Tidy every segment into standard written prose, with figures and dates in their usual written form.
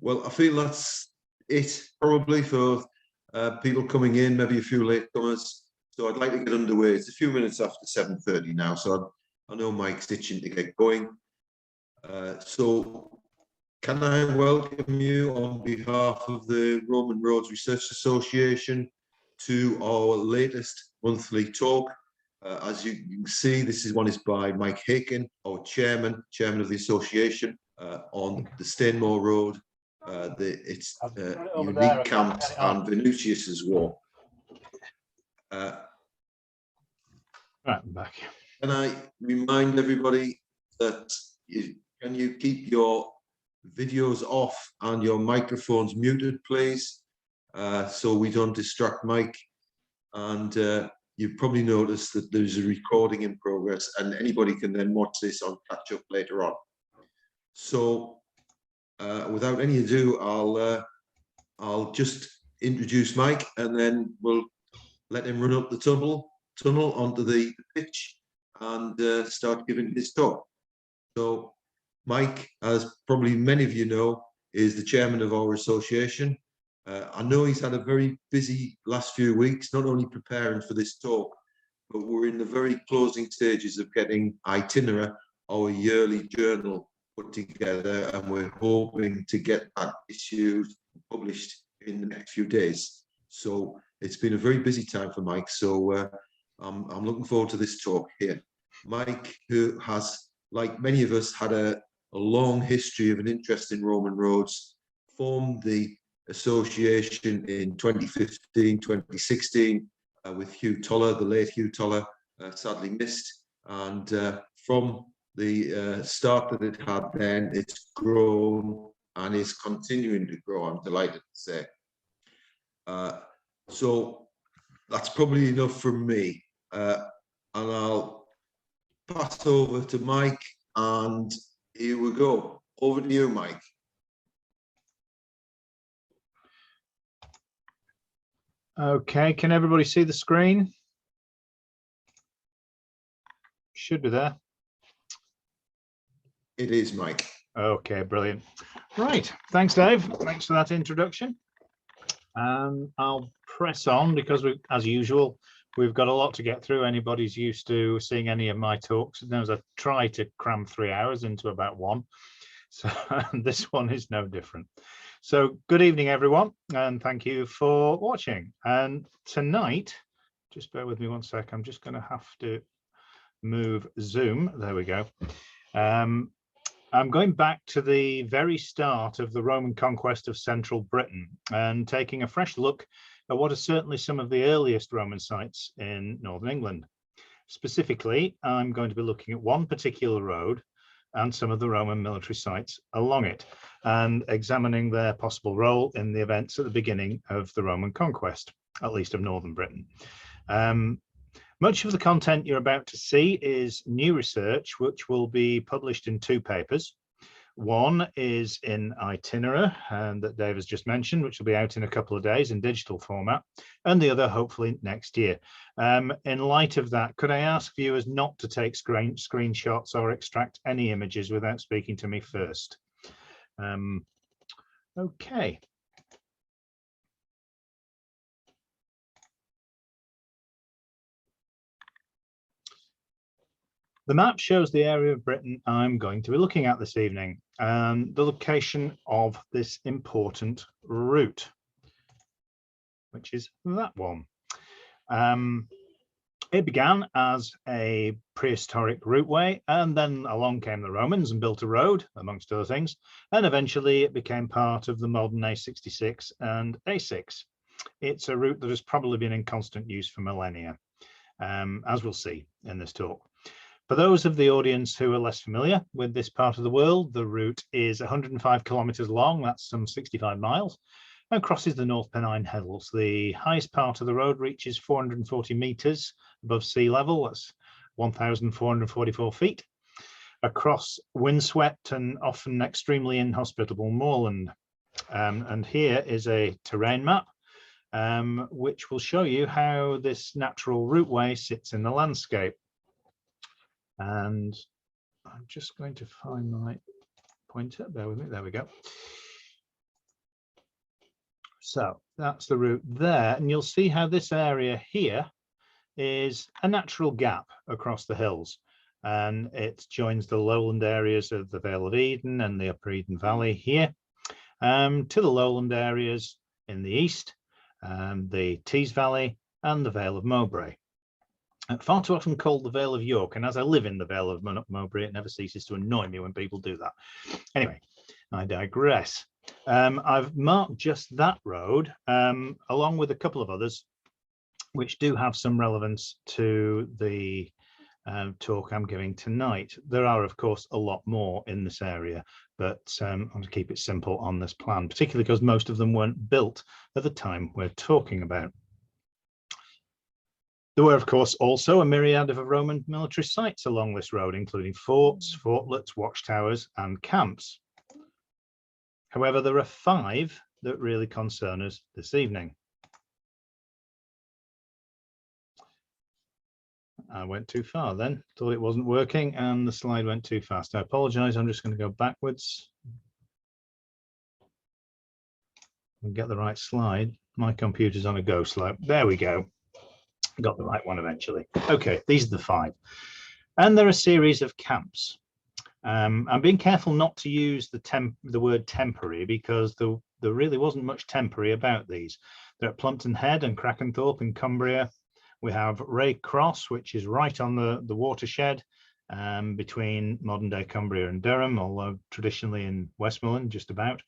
Well, I feel that's it probably for people coming in, maybe a few latecomers. So I'd like to get underway. It's a few minutes after 7:30 now, so I know Mike's itching to get going. So can I welcome you on behalf of the Roman Roads Research Association to our latest monthly talk. As you can see, this one is by Mike Haken, our chairman of the association, on the Stainmore Road. It's unique camps and Venutius' war. Right, I'm back. Can I remind everybody that can you keep your videos off and your microphones muted, please, so we don't distract Mike. And you've probably noticed that there's a recording in progress, and anybody can then watch this on catch up later on. So without any ado, I'll just introduce Mike, and then we'll let him run up the tunnel onto the pitch and start giving his talk. So Mike, as probably many of you know, is the chairman of our association. I know he's had a very busy last few weeks, not only preparing for this talk, but we're in the very closing stages of getting Itinerary, our yearly journal, put together, and we're hoping to get that issued, published in the next few days. So it's been a very busy time for Mike. So I'm looking forward to this talk here. Mike, who has, like many of us, had a long history of an interest in Roman roads, formed the association in 2015, 2016 with Hugh Toller, the late Hugh Toller, sadly missed. And from the start that it had then, it's grown and is continuing to grow, I'm delighted to say. So that's probably enough from me. And I'll pass over to Mike, and here we go. Over to you, Mike. Okay, can everybody see the screen? Should be there. It is, Mike. Okay, brilliant. Right, thanks, Dave. Thanks for that introduction. I'll press on because, as usual, we've got a lot to get through. Anybody's used to seeing any of my talks knows I try to cram 3 hours into about one. So this one is no different. So good evening, everyone, and thank you for watching. And tonight, just bear with me one sec, I'm just going to have to move Zoom. There we go. I'm going back to the very start of the Roman conquest of central Britain and taking a fresh look at what are certainly some of the earliest Roman sites in northern England. Specifically, I'm going to be looking at one particular road and some of the Roman military sites along it, and examining their possible role in the events at the beginning of the Roman conquest, at least of northern Britain. Much of the content you're about to see is new research, which will be published in 2 papers. One is in Itinerary, and that Dave has just mentioned, which will be out in a couple of days in digital format, and the other hopefully next year. In light of that, could I ask viewers not to take screenshots or extract any images without speaking to me first? Okay. The map shows the area of Britain I'm going to be looking at this evening and the location of this important route, which is that one. It began as a prehistoric routeway, and then along came the Romans and built a road, amongst other things, and eventually it became part of the modern A66 and A6. It's a route that has probably been in constant use for millennia, as we'll see in this talk. For those of the audience who are less familiar with this part of the world, the route is 105 kilometers long, that's some 65 miles, and crosses the North Pennine Hills. The highest part of the road reaches 440 meters above sea level, that's 1,444 feet, across windswept and often extremely inhospitable moorland. And here is a terrain map, which will show you how this natural routeway sits in the landscape. And I'm just going to find my pointer, bear with me, there we go. So that's the route there, and you'll see how this area here is a natural gap across the hills, and it joins the lowland areas of the Vale of Eden and the Upper Eden Valley here to the lowland areas in the east, the Tees Valley and the Vale of Mowbray. Far too often called the Vale of York, and as I live in the Vale of Mowbray, it never ceases to annoy me when people do that. Anyway, I digress. I've marked just that road along with a couple of others which do have some relevance to the talk I'm giving tonight. There are, of course, a lot more in this area, but I'm going to keep it simple on this plan, particularly because most of them weren't built at the time we're talking about. There were, of course, also a myriad of Roman military sites along this road, including forts, fortlets, watchtowers, and camps. However, there are 5 that really concern us this evening. I went too far then, thought it wasn't working, and the slide went too fast. I apologize. I'm just going to go backwards and get the right slide. My computer's on a go slow. There we go. Got the right one eventually. Okay, these are the 5. And there are a series of camps. I'm being careful not to use the word temporary, because there really wasn't much temporary about these. They're at Plumpton Head and Krakenthorpe in Cumbria. We have Rey Cross, which is right on the watershed between modern day Cumbria and Durham, although traditionally in Westmoreland, just about.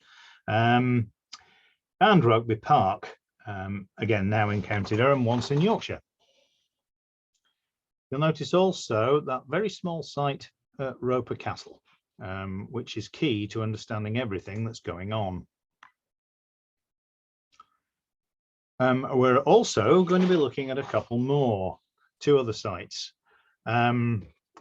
And Rugby Park, again, now in County Durham, once in Yorkshire. You'll notice also that very small site at Roper Castle, which is key to understanding everything that's going on. We're also going to be looking at a couple more, 2 other sites,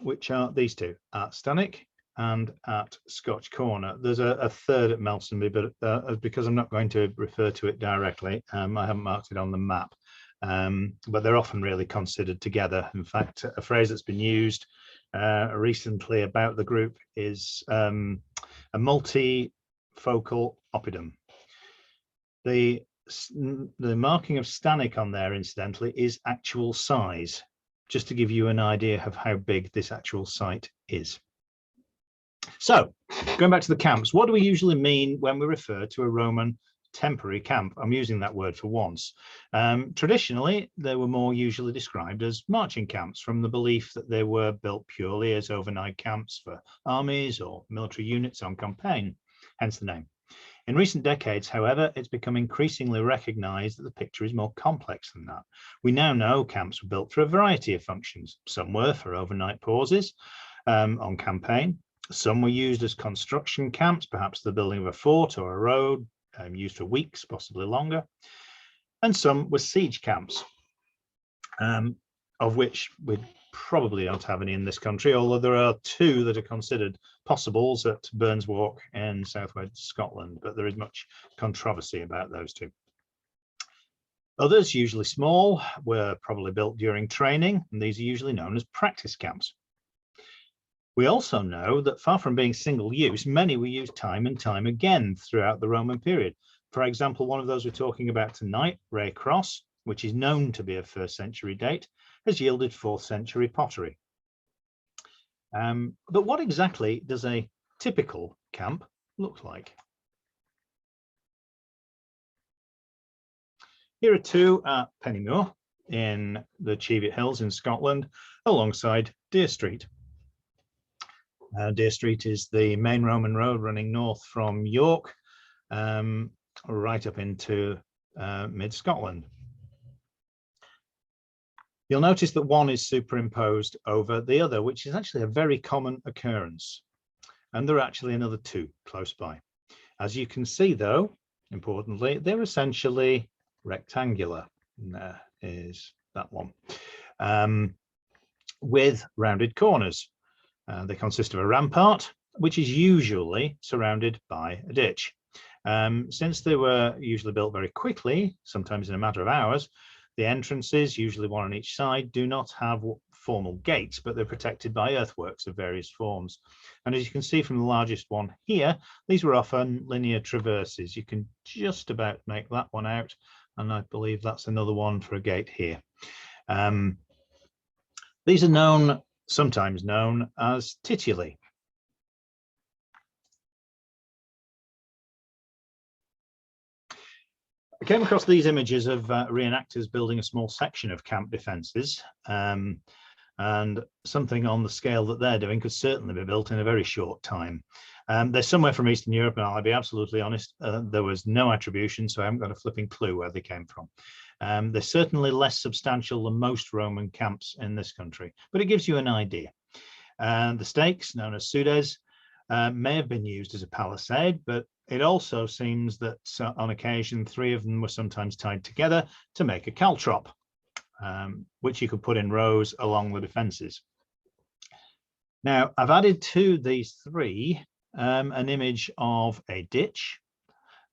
which are these 2, at Stainmore and at Scotch Corner. There's a third at Melsonby, but because I'm not going to refer to it directly, I haven't marked it on the map. But they're often really considered together. In fact, a phrase that's been used recently about the group is a multifocal oppidum. The marking of Stainmore on there, incidentally, is actual size, just to give you an idea of how big this actual site is. So, going back to the camps, what do we usually mean when we refer to a Roman temporary camp? I'm using that word for once. Traditionally, they were more usually described as marching camps, from the belief that they were built purely as overnight camps for armies or military units on campaign, hence the name. In recent decades, however, it's become increasingly recognized that the picture is more complex than that. We now know camps were built for a variety of functions. Some were for overnight pauses on campaign. Some were used as construction camps, perhaps the building of a fort or a road, used for weeks, possibly longer. And some were siege camps, of which we probably don't have any in this country, although there are 2 that are considered possibles at Burns Walk in southwest Scotland, but there is much controversy about those 2. Others, usually small, were probably built during training, and these are usually known as practice camps. We also know that far from being single use, many were used time and time again throughout the Roman period. For example, one of those we're talking about tonight, Rey Cross, which is known to be of 1st century date, has yielded 4th century pottery. But what exactly does a typical camp look like? Here are 2 at Pennymoor in the Cheviot Hills in Scotland, alongside Deer Street. Deer Street is the main Roman road running north from York, right up into mid-Scotland. You'll notice that one is superimposed over the other, which is actually a very common occurrence. And there are actually another 2 close by. As you can see, though, importantly, they're essentially rectangular. And there is that one, with rounded corners. They consist of a rampart, which is usually surrounded by a ditch. Since they were usually built very quickly, sometimes in a matter of hours, the entrances, usually one on each side, do not have formal gates, but they're protected by earthworks of various forms. And as you can see from the largest one here, these were often linear traverses. You can just about make that one out, and I believe that's another one for a gate here. These are sometimes known as tituli. I came across these images of reenactors building a small section of camp defences, and something on the scale that they're doing could certainly be built in a very short time. They're somewhere from Eastern Europe, and I'll be absolutely honest, there was no attribution, so I haven't got a flipping clue where they came from. They're certainly less substantial than most Roman camps in this country, but it gives you an idea. The stakes, known as sudes, may have been used as a palisade, but it also seems that on occasion 3 of them were sometimes tied together to make a caltrop, which you could put in rows along the defences. Now, I've added to these 3 an image of a ditch.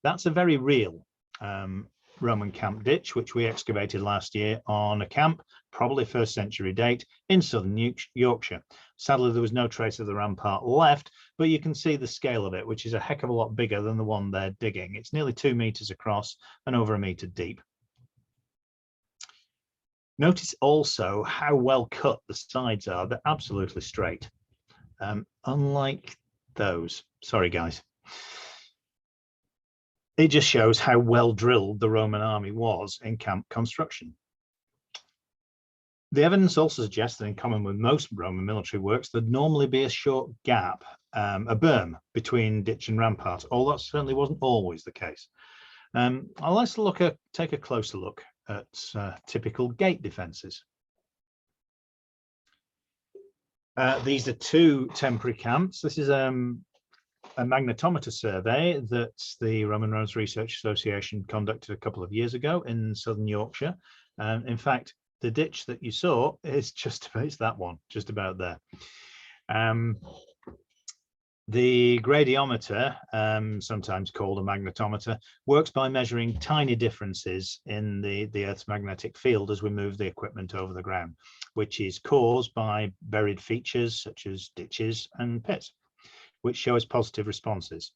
That's a very real Roman camp ditch, which we excavated last year on a camp, probably 1st century date, in southern Yorkshire. Sadly, there was no trace of the rampart left, but you can see the scale of it, which is a heck of a lot bigger than the one they're digging. It's nearly 2 meters across and over 1 meter deep. Notice also how well cut the sides are. They're absolutely straight, unlike those. Sorry, guys. It just shows how well drilled the Roman army was in camp construction. The evidence also suggests that in common with most Roman military works, there'd normally be a short gap, a berm between ditch and rampart, although that certainly wasn't always the case. Let's take a closer look at typical gate defences. These are 2 temporary camps. This is a magnetometer survey that the Roman Roads Research Association conducted a couple of years ago in southern Yorkshire. In fact, the ditch that you saw is it's that one, just about there. The gradiometer, sometimes called a magnetometer, works by measuring tiny differences in the Earth's magnetic field as we move the equipment over the ground, which is caused by buried features such as ditches and pits, which show us positive responses.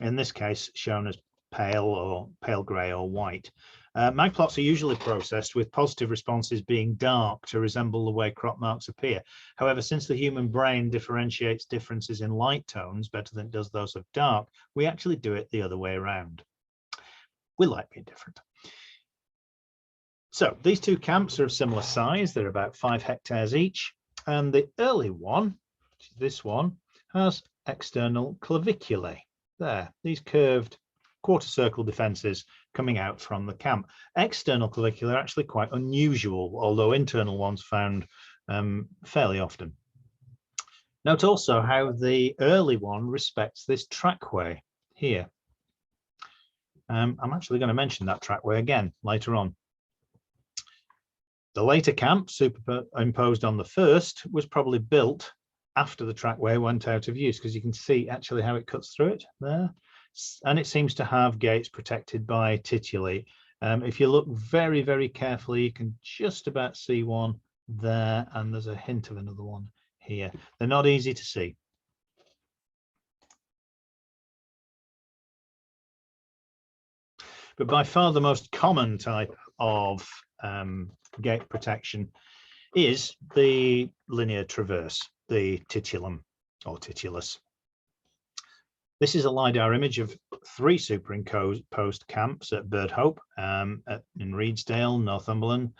In this case, shown as pale grey or white. Mag plots are usually processed with positive responses being dark to resemble the way crop marks appear. However, since the human brain differentiates differences in light tones better than it does those of dark, we actually do it the other way around. We like being different. So these 2 camps are of similar size. They're about 5 hectares each. And the early one, which is this one, has external claviculae. There, these curved quarter circle defences coming out from the camp. External claviculae are actually quite unusual, although internal ones found fairly often. Note also how the early one respects this trackway here. I'm actually going to mention that trackway again later on. The later camp, superimposed on the first, was probably built after the trackway went out of use, because you can see actually how it cuts through it there. And it seems to have gates protected by tituli. If you look very, very carefully, you can just about see one there, and there's a hint of another one here. They're not easy to see. But by far the most common type of gate protection is the linear traverse, the titulum or titulus. This is a LiDAR image of 3 superimposed camps at Birdhope in Reedsdale, Northumberland.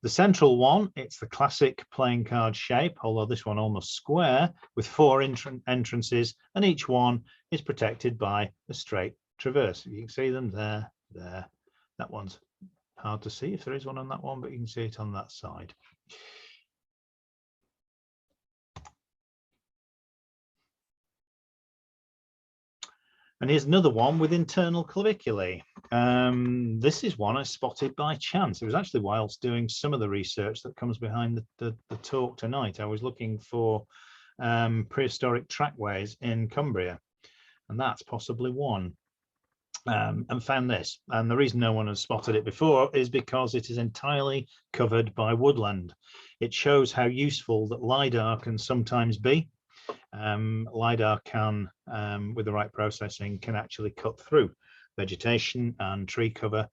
The central one, it's the classic playing card shape, although this one almost square, with 4 entrances, and each one is protected by a straight traverse. You can see them there. That one's hard to see if there is one on that one, but you can see it on that side. And here's another one with internal claviculae. This is one I spotted by chance. It was actually whilst doing some of the research that comes behind the talk tonight. I was looking for prehistoric trackways in Cumbria, and that's possibly one. and found this. And the reason no one has spotted it before is because it is entirely covered by woodland. It shows how useful that LiDAR can sometimes be. LiDAR can, with the right processing, can actually cut through vegetation and tree cover.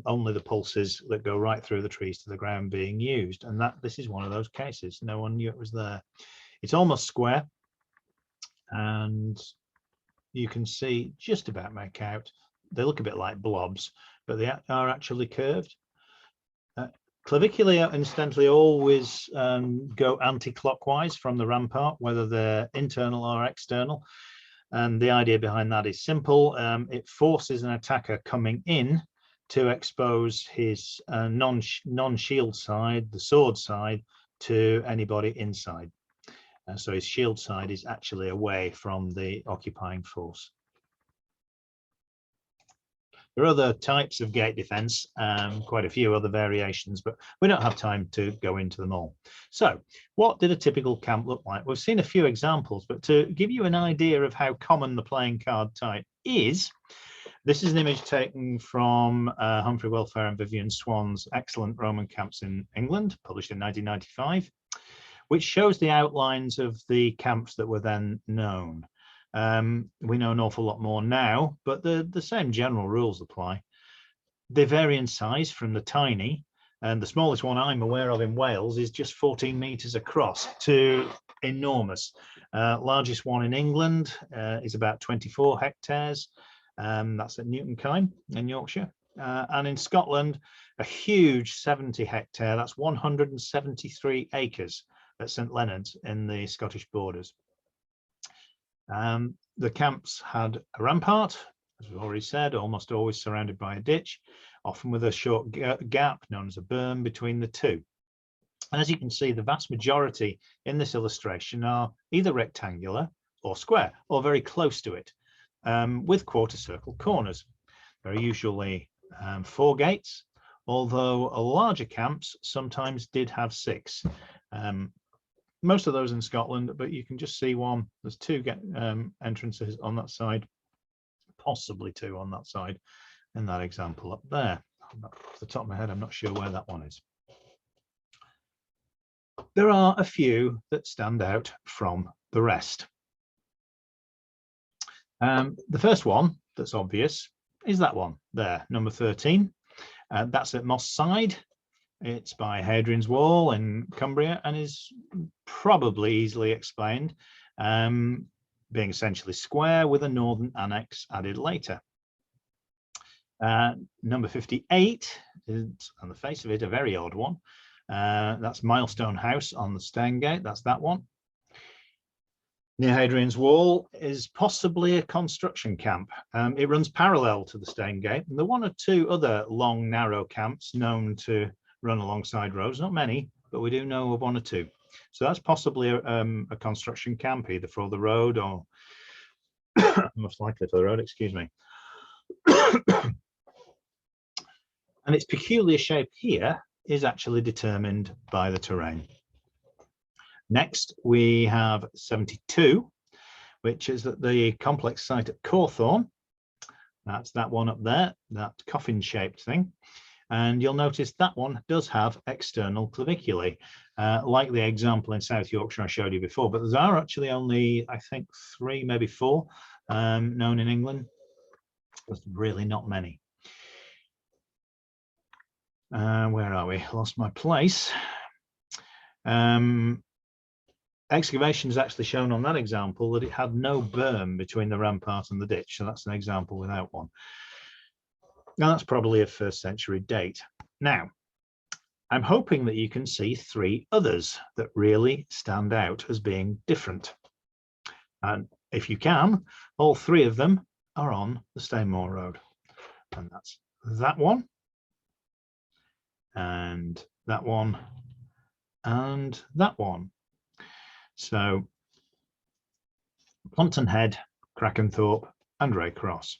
Only the pulses that go right through the trees to the ground being used. And this is one of those cases. No one knew it was there. It's almost square. And you can see just about make out. They look a bit like blobs, but they are actually curved. Claviculae, incidentally, always go anti-clockwise from the rampart, whether they're internal or external. And the idea behind that is simple. It forces an attacker coming in to expose his non-shield side, the sword side, to anybody inside. So his shield side is actually away from the occupying force. There are other types of gate defense, quite a few other variations, but we don't have time to go into them all. So what did a typical camp look like? We've seen a few examples, but to give you an idea of how common the playing card type is, this is an image taken from Humphrey Welfare and Vivian Swan's excellent Roman camps in England, published in 1995, which shows the outlines of the camps that were then known. We know an awful lot more now, but the same general rules apply. They vary in size from the tiny, and the smallest one I'm aware of in Wales is just 14 meters across, to enormous. Largest one in England is about 24 hectares. That's at Newtonkine in Yorkshire. And in Scotland, a huge 70 hectare, that's 173 acres at St Leonard's in the Scottish borders. The camps had a rampart, as we've already said, almost always surrounded by a ditch, often with a short gap known as a berm between the two. And as you can see, the vast majority in this illustration are either rectangular or square, or very close to it, with quarter circle corners. There are usually 4 gates, although larger camps sometimes did have 6. Most of those in Scotland, but you can just see one. There's 2 entrances on that side, possibly 2 on that side, in that example up there. Off the top of my head, I'm not sure where that one is. There are a few that stand out from the rest. The first one that's obvious is that one there, number 13. That's at Moss Side. It's by Hadrian's Wall in Cumbria and is probably easily explained, being essentially square with a northern annex added later. Number 58 is, on the face of it, a very odd one. That's Milestone House on the Staingate. That's that one. Near Hadrian's Wall is possibly a construction camp. It runs parallel to the Staingate, and there are 1 or 2 other long, narrow camps known to run alongside roads. Not many, but we do know of 1 or 2. So that's possibly a construction camp, either for the road or most likely for the road, excuse me. And its peculiar shape here is actually determined by the terrain. Next, we have 72, which is at the complex site at Cawthorne. That's that one up there, that coffin-shaped thing. And you'll notice that one does have external claviculae, like the example in South Yorkshire I showed you before. But there are actually only, I think, 3, maybe 4 known in England. There's really not many. Where are we? Lost my place. Excavation is actually shown on that example that it had no berm between the rampart and the ditch. So that's an example without one. Now that's probably a 1st century date. Now, I'm hoping that you can see 3 others that really stand out as being different. And if you can, all 3 of them are on the Stainmore Road. And that's that one, and that one, and that one. So Plumpton Head, Krakenthorpe, and Rey Cross.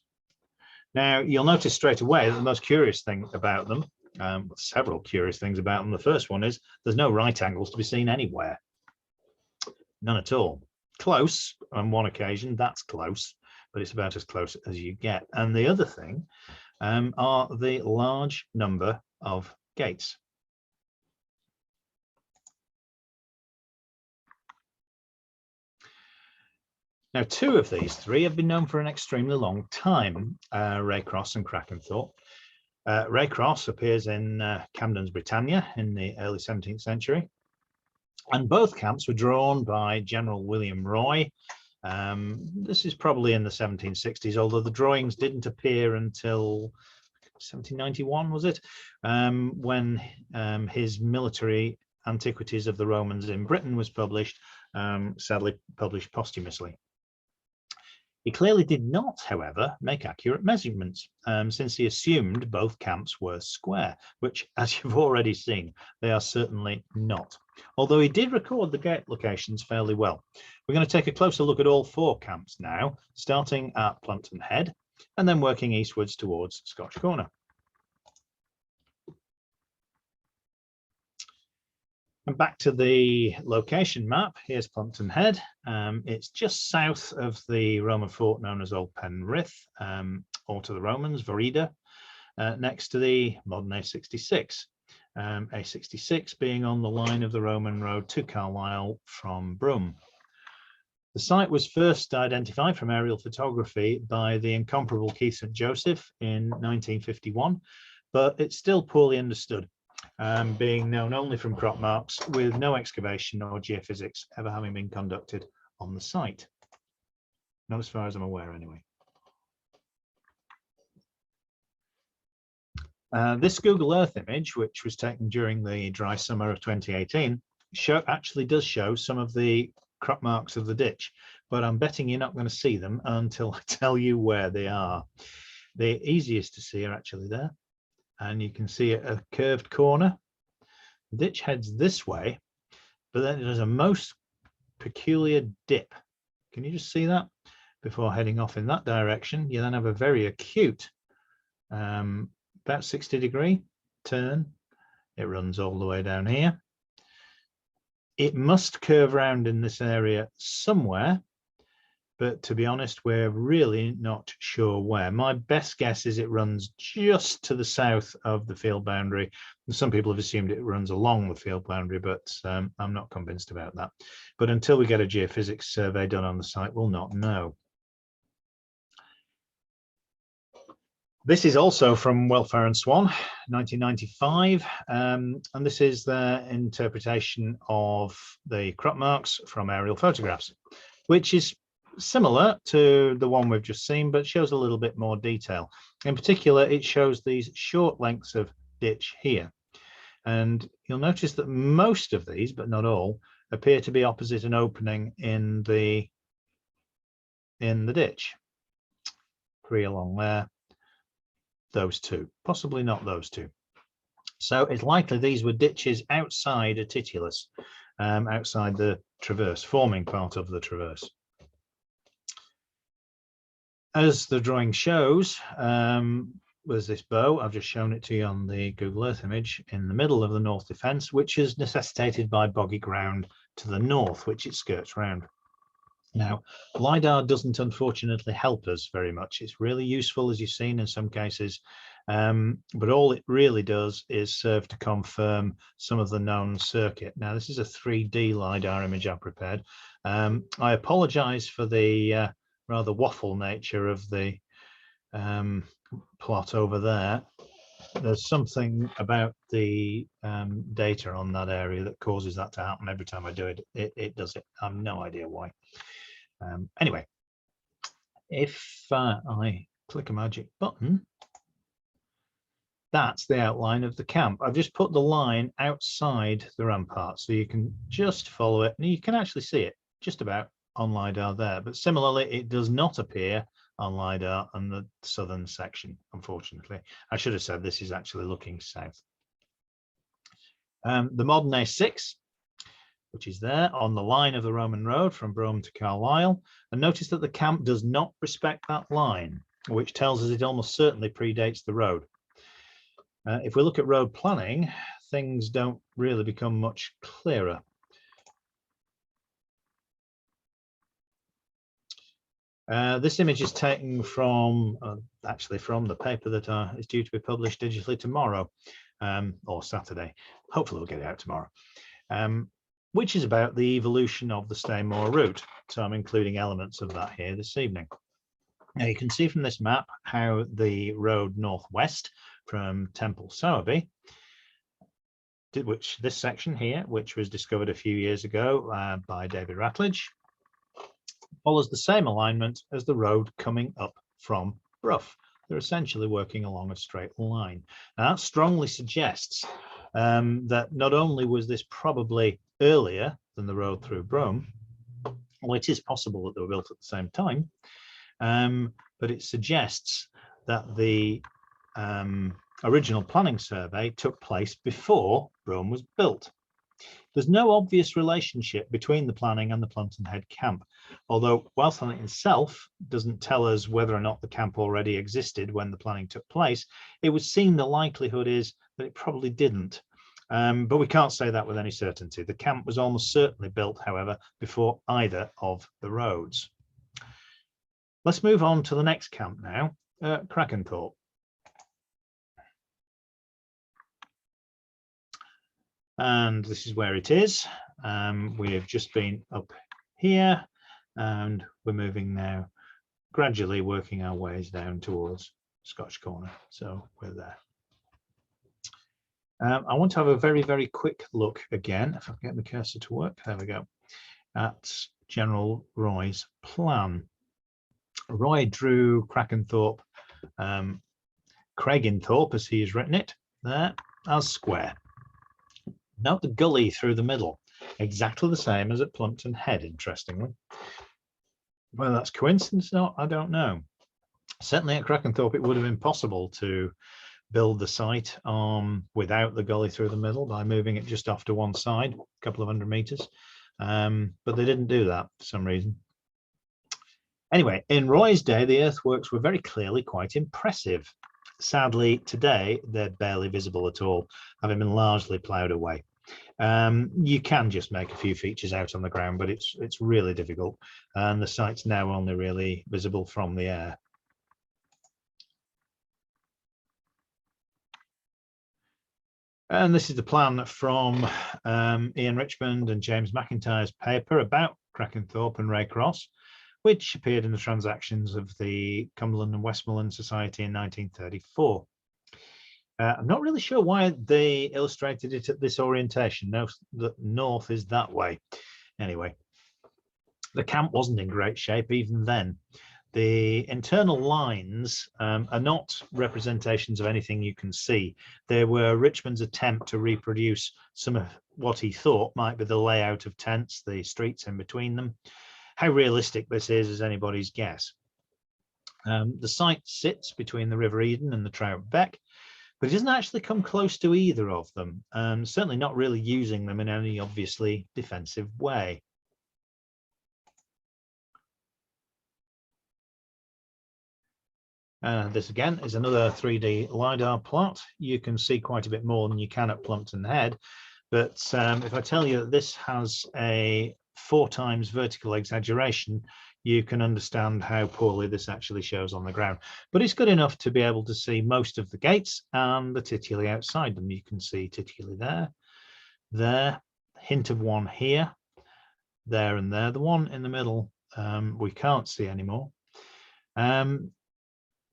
Now, you'll notice straight away that the most curious thing about them, several curious things about them. The first one is there's no right angles to be seen anywhere. None at all. Close on one occasion, that's close, but it's about as close as you get. And the other thing are the large number of gates. Now, two of these three have been known for an extremely long time, Rey Cross and Krakenthorpe. Rey Cross appears in Camden's Britannia in the early 17th century. And both camps were drawn by General William Roy. This is probably in the 1760s, although the drawings didn't appear until 1791, was it? When his military Antiquities of the Romans in Britain was published, sadly published posthumously. He clearly did not, however, make accurate measurements, since he assumed both camps were square, which, as you've already seen, they are certainly not. Although he did record the gate locations fairly well. We're going to take a closer look at all four camps now, starting at Plumpton Head and then working eastwards towards Scotch Corner. And back to the location map, here's Plumpton Head. It's just south of the Roman fort known as Old Penrith, or to the Romans, Verida, next to the modern A66. A66 being on the line of the Roman road to Carlisle from Broome. The site was first identified from aerial photography by the incomparable Keith St. Joseph in 1951, but it's still poorly understood, being known only from crop marks, with no excavation or geophysics ever having been conducted on the site. Not as far as I'm aware, anyway. This Google Earth image, which was taken during the dry summer of 2018, actually does show some of the crop marks of the ditch, but I'm betting you're not going to see them until I tell you where they are. The easiest to see are actually there, and you can see a curved corner. The ditch heads this way, but then it has a most peculiar dip. Can you just see that? Before heading off in that direction, you then have a very acute about 60-degree turn. It runs all the way down here. It must curve around in this area somewhere, but to be honest, we're really not sure where. My best guess is it runs just to the south of the field boundary. Some people have assumed it runs along the field boundary, but I'm not convinced about that. But until we get a geophysics survey done on the site, we'll not know. This is also from Welfare and Swan, 1995, and this is their interpretation of the crop marks from aerial photographs, which is similar to the one we've just seen, but shows a little bit more detail. In particular, it shows these short lengths of ditch here, and you'll notice that most of these, but not all, appear to be opposite an opening in the ditch. 3 along there. Those two, possibly not those two. So it's likely these were ditches outside a titulus, outside the traverse, forming part of the traverse. As the drawing shows, was this bow. I've just shown it to you on the Google Earth image in the middle of the north defence, which is necessitated by boggy ground to the north, which it skirts round. Now, LiDAR doesn't unfortunately help us very much. It's really useful, as you've seen in some cases, but all it really does is serve to confirm some of the known circuit. Now, this is a 3D LiDAR image I've prepared. I apologise for the rather waffle nature of the plot over there. There's something about the data on that area that causes that to happen every time I do it. It does it. I have no idea why. Anyway, if I click a magic button, that's the outline of the camp. I've just put the line outside the rampart so you can just follow it, and you can actually see it just about on LiDAR there. But similarly, it does not appear on LiDAR on the southern section, unfortunately. I should have said this is actually looking south. The modern A6, which is there on the line of the Roman road from Broome to Carlisle. And notice that the camp does not respect that line, which tells us it almost certainly predates the road. If we look at road planning, things don't really become much clearer. This image is taken from, actually from the paper that is due to be published digitally tomorrow, or Saturday. Hopefully we'll get it out tomorrow, which is about the evolution of the Stainmore route. So I'm including elements of that here this evening. Now you can see from this map how the road northwest from Temple Sowerby, which this section here, which was discovered a few years ago by David Ratledge, follows the same alignment as the road coming up from Brough. They're essentially working along a straight line. Now, that strongly suggests that not only was this probably earlier than the road through Brome, well, it is possible that they were built at the same time, but it suggests that the original planning survey took place before Brome was built. There's no obvious relationship between the planning and the Plumpton Head camp, although whilst on it itself doesn't tell us whether or not the camp already existed when the planning took place, it would seem the likelihood is that it probably didn't. But we can't say that with any certainty. The camp was almost certainly built, however, before either of the roads. Let's move on to the next camp now, Krakenthorpe. And this is where it is. We've just been up here and we're moving now, gradually working our ways down towards Scotch Corner. So we're there. I want to have a very, very quick look again, if I can get the cursor to work, there we go, at General Roy's plan. Roy drew Krakenthorpe, Krakenthorpe as he has written it, there, as square. Note the gully through the middle, exactly the same as at Plumpton Head, interestingly. Whether that's coincidence or not, I don't know. Certainly at Krakenthorpe, it would have been possible to build the site without the gully through the middle by moving it just off to one side, a couple of 100 meters. But they didn't do that for some reason. Anyway, in Roy's day, the earthworks were very clearly quite impressive. Sadly, today, they're barely visible at all, having been largely ploughed away. You can just make a few features out on the ground, but it's really difficult. And the site's now only really visible from the air. And this is the plan from Ian Richmond and James McIntyre's paper about Krakenthorpe and Rey Cross, which appeared in the transactions of the Cumberland and Westmoreland Society in 1934. I'm not really sure why they illustrated it at this orientation. No, the north is that way. Anyway, the camp wasn't in great shape even then. The internal lines are not representations of anything you can see. They were Richmond's attempt to reproduce some of what he thought might be the layout of tents, the streets in between them. How realistic this is anybody's guess. The site sits between the River Eden and the Trout Beck, but it doesn't actually come close to either of them, certainly not really using them in any obviously defensive way. This again is another 3D LiDAR plot. You can see quite a bit more than you can at Plumpton Head, but if I tell you that this has a 4 times vertical exaggeration, you can understand how poorly this actually shows on the ground. But it's good enough to be able to see most of the gates and the tituli outside them. You can see tituli there, hint of one here, there and there. The one in the middle we can't see anymore.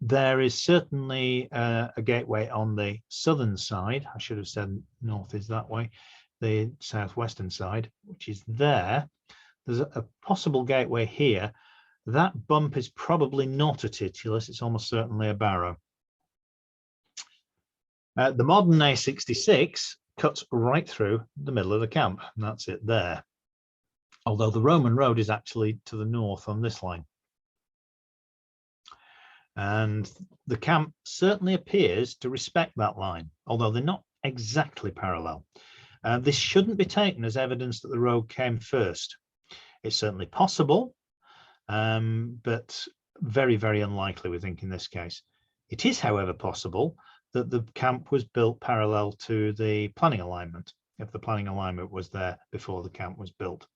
There is certainly a gateway on the southern side. I should have said north is that way. The southwestern side, which is there. There's a possible gateway here. That bump is probably not a titulus, it's almost certainly a barrow. The modern A66 cuts right through the middle of the camp, and that's it there. Although the Roman road is actually to the north on this line. And the camp certainly appears to respect that line, although they're not exactly parallel. This shouldn't be taken as evidence that the road came first. It's certainly possible, but very, very unlikely, we think, in this case. It is, however, possible that the camp was built parallel to the planning alignment, if the planning alignment was there before the camp was built.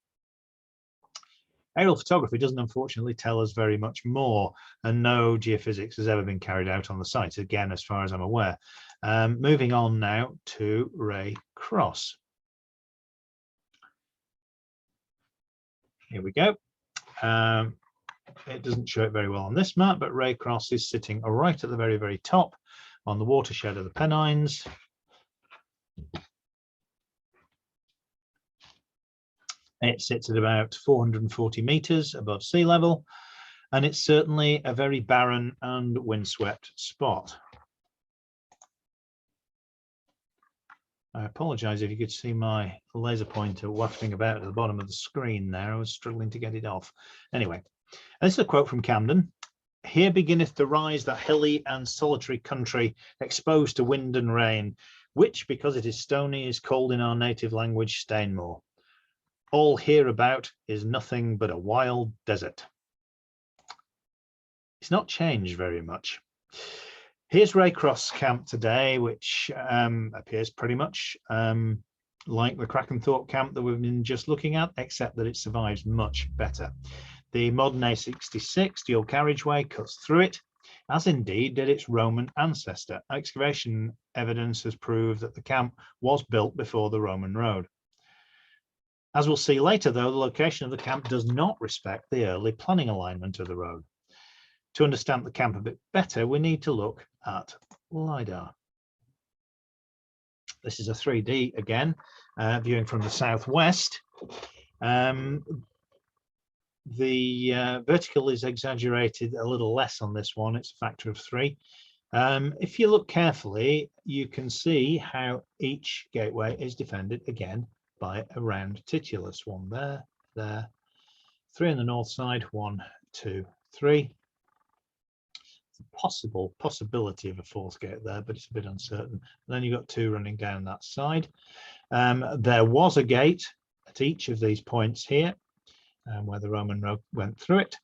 Aerial photography doesn't unfortunately tell us very much more, and no geophysics has ever been carried out on the site, again, as far as I'm aware. Moving on now to Rey Cross. Here we go. It doesn't show it very well on this map, but Rey Cross is sitting right at the very, very top on the watershed of the Pennines. It sits at about 440 meters above sea level, and it's certainly a very barren and windswept spot. I apologize if you could see my laser pointer wafting about at the bottom of the screen there. I was struggling to get it off. Anyway, this is a quote from Camden. "Here beginneth to rise that hilly and solitary country, exposed to wind and rain, which, because it is stony, is called in our native language Stainmore. All hereabout is nothing but a wild desert." It's not changed very much. Here's Rey Cross camp today, which appears pretty much like the Krakenthorpe camp that we've been just looking at, except that it survives much better. The modern A66 dual carriageway cuts through it, as indeed did its Roman ancestor. Excavation evidence has proved that the camp was built before the Roman road. As we'll see later, though, the location of the camp does not respect the early planning alignment of the road. To understand the camp a bit better, we need to look at LiDAR. This is a 3D again, viewing from the southwest. The vertical is exaggerated a little less on this one. It's a factor of 3. If you look carefully, you can see how each gateway is defended again by a round titulus. One there, 3 on the north side, 1, 2, 3. Possibility of a 4th gate there, but it's a bit uncertain. And then you've got 2 running down that side. There was a gate at each of these points here, where the Roman road went through it.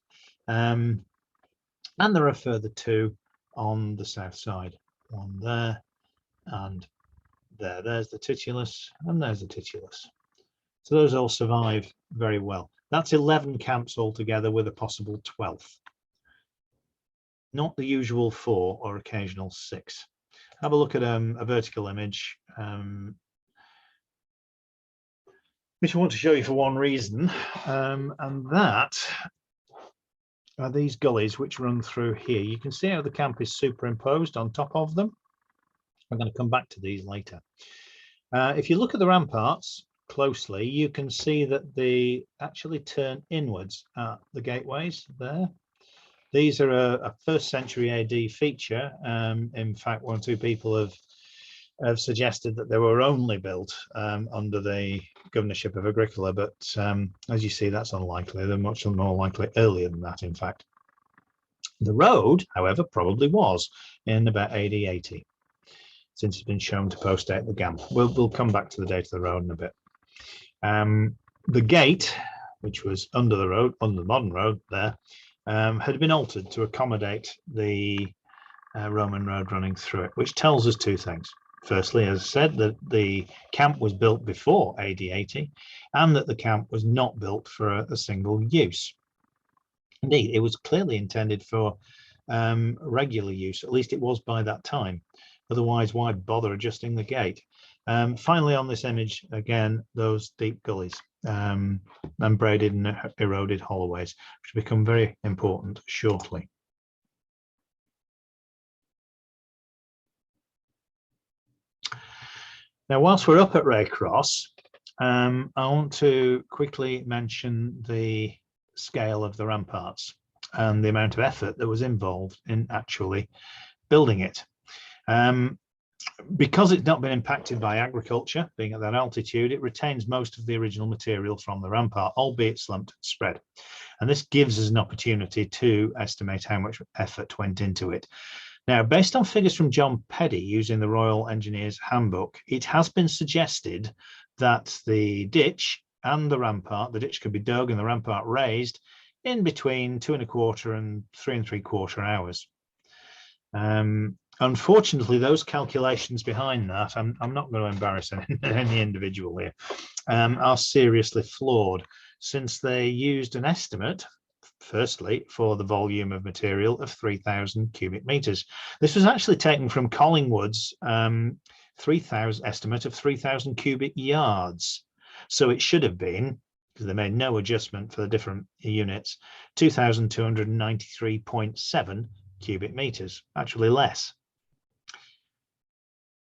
And there are further 2 on the south side. 1 there and there. There's the titulus and there's the titulus. So those all survive very well. That's 11 camps altogether with a possible 12th. Not the usual 4 or occasional 6. Have a look at a vertical image, which I want to show you for one reason, and that are these gullies which run through here. You can see how the camp is superimposed on top of them. I'm going to come back to these later. If you look at the ramparts closely, you can see that they actually turn inwards at the gateways there. These are a 1st century AD feature. In fact, 1 or 2 people have suggested that they were only built under the governorship of Agricola, but as you see, that's unlikely. They're much more likely earlier than that, in fact. The road, however, probably was in about AD 80, since it's been shown to post-date the GAM. We'll come back to the date of the road in a bit. The gate, which was under the road, under the modern road there, had been altered to accommodate the Roman road running through it, which tells us 2 things. Firstly, as I said, that the camp was built before AD 80 and that the camp was not built for a single use. Indeed, it was clearly intended for regular use, at least it was by that time. Otherwise, why bother adjusting the gate? Finally, on this image, again, those deep gullies and braided and eroded holloways, which become very important shortly. Now, whilst we're up at Rey Cross, I want to quickly mention the scale of the ramparts and the amount of effort that was involved in actually building it. Because it's not been impacted by agriculture, being at that altitude, it retains most of the original material from the rampart, albeit slumped and spread. And this gives us an opportunity to estimate how much effort went into it. Now, based on figures from John Peddy using the Royal Engineers Handbook, it has been suggested that the ditch and the rampart, the ditch could be dug and the rampart raised in between 2 1/4 and 3 3/4 hours. Unfortunately, those calculations behind that, I'm not going to embarrass any individual here, are seriously flawed. since they used an estimate, firstly, for the volume of material of 3,000 cubic meters. This was actually taken from Collingwood's 3,000 estimate of 3,000 cubic yards. So it should have been, because they made no adjustment for the different units, 2,293.7 cubic meters, actually less.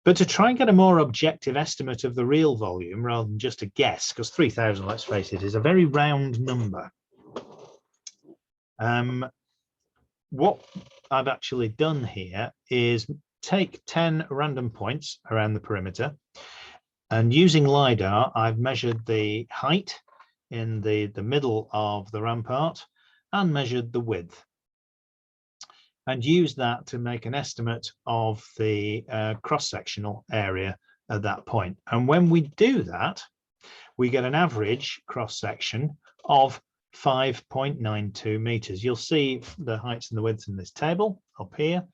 But to try and get a more objective estimate of the real volume rather than just a guess, because 3,000, let's face it, is a very round number. What I've actually done here is take 10 random points around the perimeter, and using LiDAR, I've measured the height in the middle of the rampart and measured the width, and use that to make an estimate of the cross-sectional area at that point. And when we do that, we get an average cross-section of 5.92 meters. You'll see the heights and the widths in this table up here.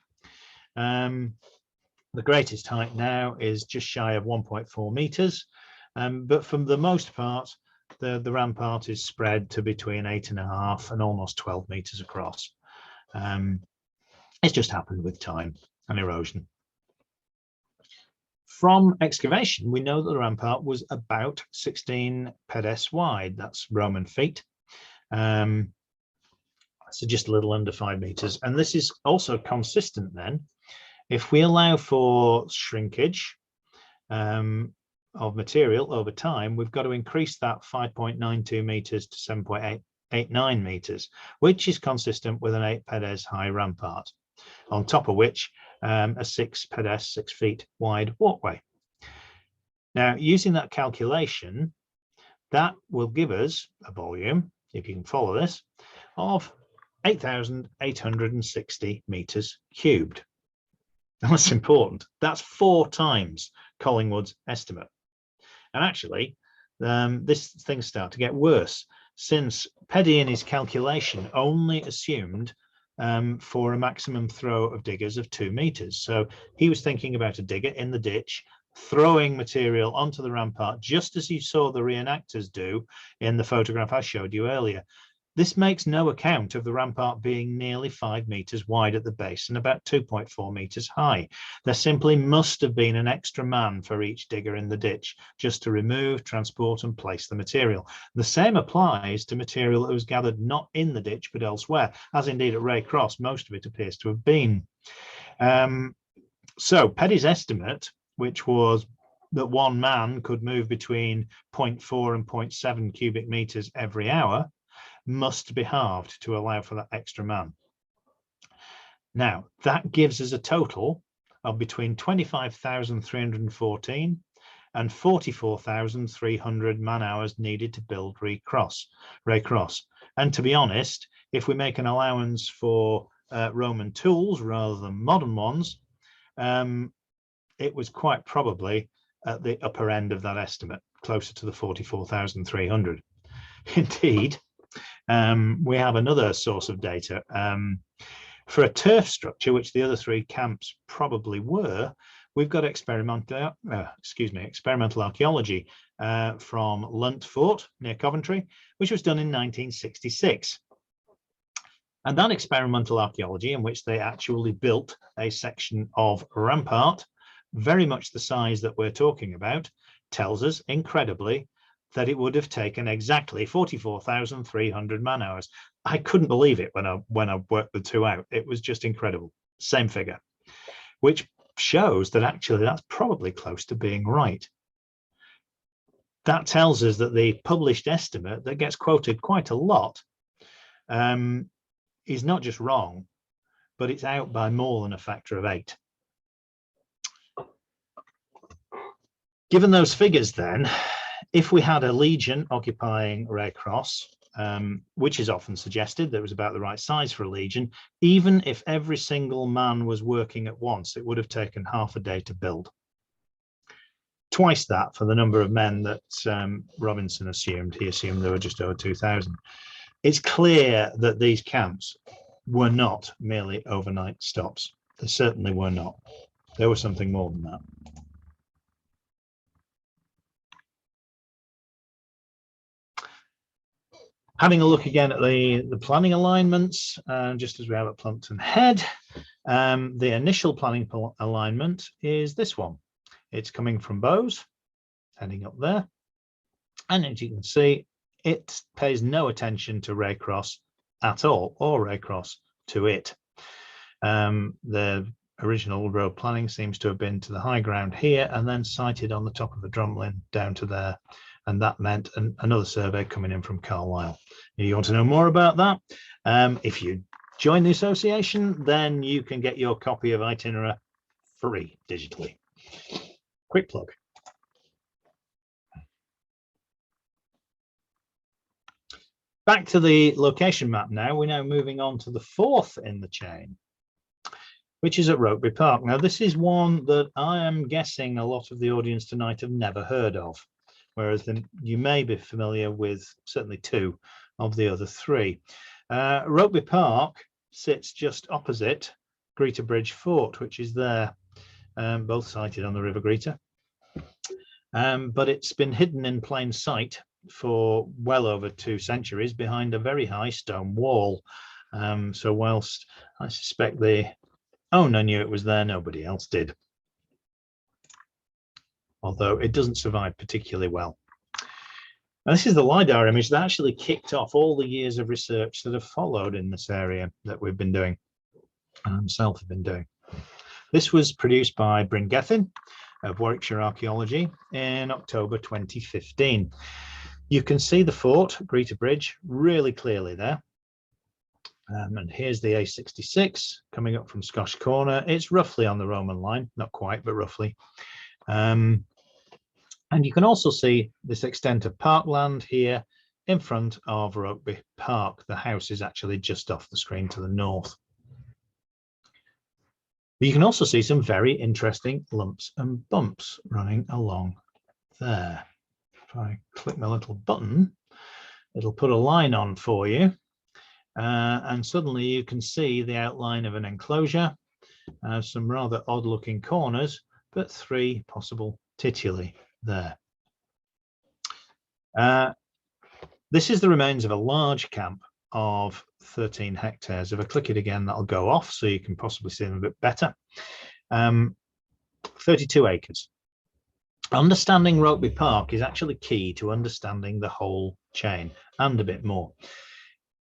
The greatest height now is just shy of 1.4 meters, but for the most part, the rampart is spread to between 8.5 and almost 12 meters across. It's just happened with time and erosion. From excavation, we know that the rampart was about 16 pedes wide. That's Roman feet. So just a little under 5 meters. And this is also consistent then. If we allow for shrinkage of material over time, we've got to increase that 5.92 meters to 7.89 meters, which is consistent with an 8 pedes high rampart, on top of which a 6 pedes, 6 feet wide walkway. Now, using that calculation, that will give us a volume, if you can follow this, of 8,860 meters cubed. That's important. That's 4 times Collingwood's estimate. And actually, this things start to get worse, since Peddy in his calculation only assumed for a maximum throw of diggers of 2 meters. So he was thinking about a digger in the ditch, throwing material onto the rampart, just as you saw the reenactors do in the photograph I showed you earlier. This makes no account of the rampart being nearly 5 meters wide at the base and about 2.4 meters high. There simply must have been an extra man for each digger in the ditch, just to remove, transport and place the material. The same applies to material that was gathered not in the ditch but elsewhere, as indeed at Rey Cross most of it appears to have been. So Peddy's estimate, which was that one man could move between 0.4 and 0.7 cubic meters every hour, must be halved to allow for that extra man. Now, that gives us a total of between 25,314 and 44,300 man-hours needed to build Rey Cross. And to be honest, if we make an allowance for Roman tools rather than modern ones, it was quite probably at the upper end of that estimate, closer to the 44,300. Indeed, we have another source of data. For a turf structure, which the other 3 camps probably were, we've got experimental archaeology from Lunt Fort near Coventry, which was done in 1966. And that experimental archaeology, in which they actually built a section of rampart, very much the size that we're talking about, tells us, incredibly, that it would have taken exactly 44,300 man-hours. I couldn't believe it when I worked the 2 out. It was just incredible. Same figure, which shows that actually that's probably close to being right. That tells us that the published estimate that gets quoted quite a lot is not just wrong, but it's out by more than a factor of 8. Given those figures then, if we had a legion occupying Rey Cross, which is often suggested that it was about the right size for a legion, even if every single man was working at once, it would have taken half a day to build. Twice that for the number of men that Robinson assumed. He assumed there were just over 2,000. It's clear that these camps were not merely overnight stops. They certainly were not. There was something more than that. Having a look again at the planning alignments, just as we have at Plumpton Head, the initial planning alignment is this one. It's coming from Bowes, heading up there. And as you can see, it pays no attention to Rey Cross at all, or Rey Cross to it. The original road planning seems to have been to the high ground here and then sited on the top of the drumlin down to there. And that meant another survey coming in from Carlisle. If you want to know more about that, if you join the association, then you can get your copy of Itinerary free digitally. Quick plug. Back to the location map now. We're now moving on to the fourth in the chain, which is at Rugby Park. Now, this is one that I am guessing a lot of the audience tonight have never heard of, whereas you may be familiar with certainly two of the other three. Rugby Park sits just opposite Greeter Bridge Fort, which is there, both sited on the River Greeter. But it's been hidden in plain sight for well over 2 centuries behind a very high stone wall. So whilst I suspect the owner knew it was there, nobody else did. Although it doesn't survive particularly well. Now, this is the LiDAR image that actually kicked off all the years of research that have followed in this area that we've been doing, and myself have been doing. This was produced by Brigantes of Warwickshire Archaeology in October 2015. You can see the fort, Greeter Bridge, really clearly there. And here's the A66 coming up from Scotch Corner. It's roughly on the Roman line, not quite, but roughly. And you can also see this extent of parkland here in front of Rugby Park. The house is actually just off the screen to the north. But you can also see some very interesting lumps and bumps running along there. If I click my little button, it'll put a line on for you. And suddenly you can see the outline of an enclosure, some rather odd looking corners, but 3 possible tituli there. This is the remains of a large camp of 13 hectares. If I click it again, that'll go off so you can possibly see them a bit better. 32 acres. Understanding Rugby Park is actually key to understanding the whole chain and a bit more.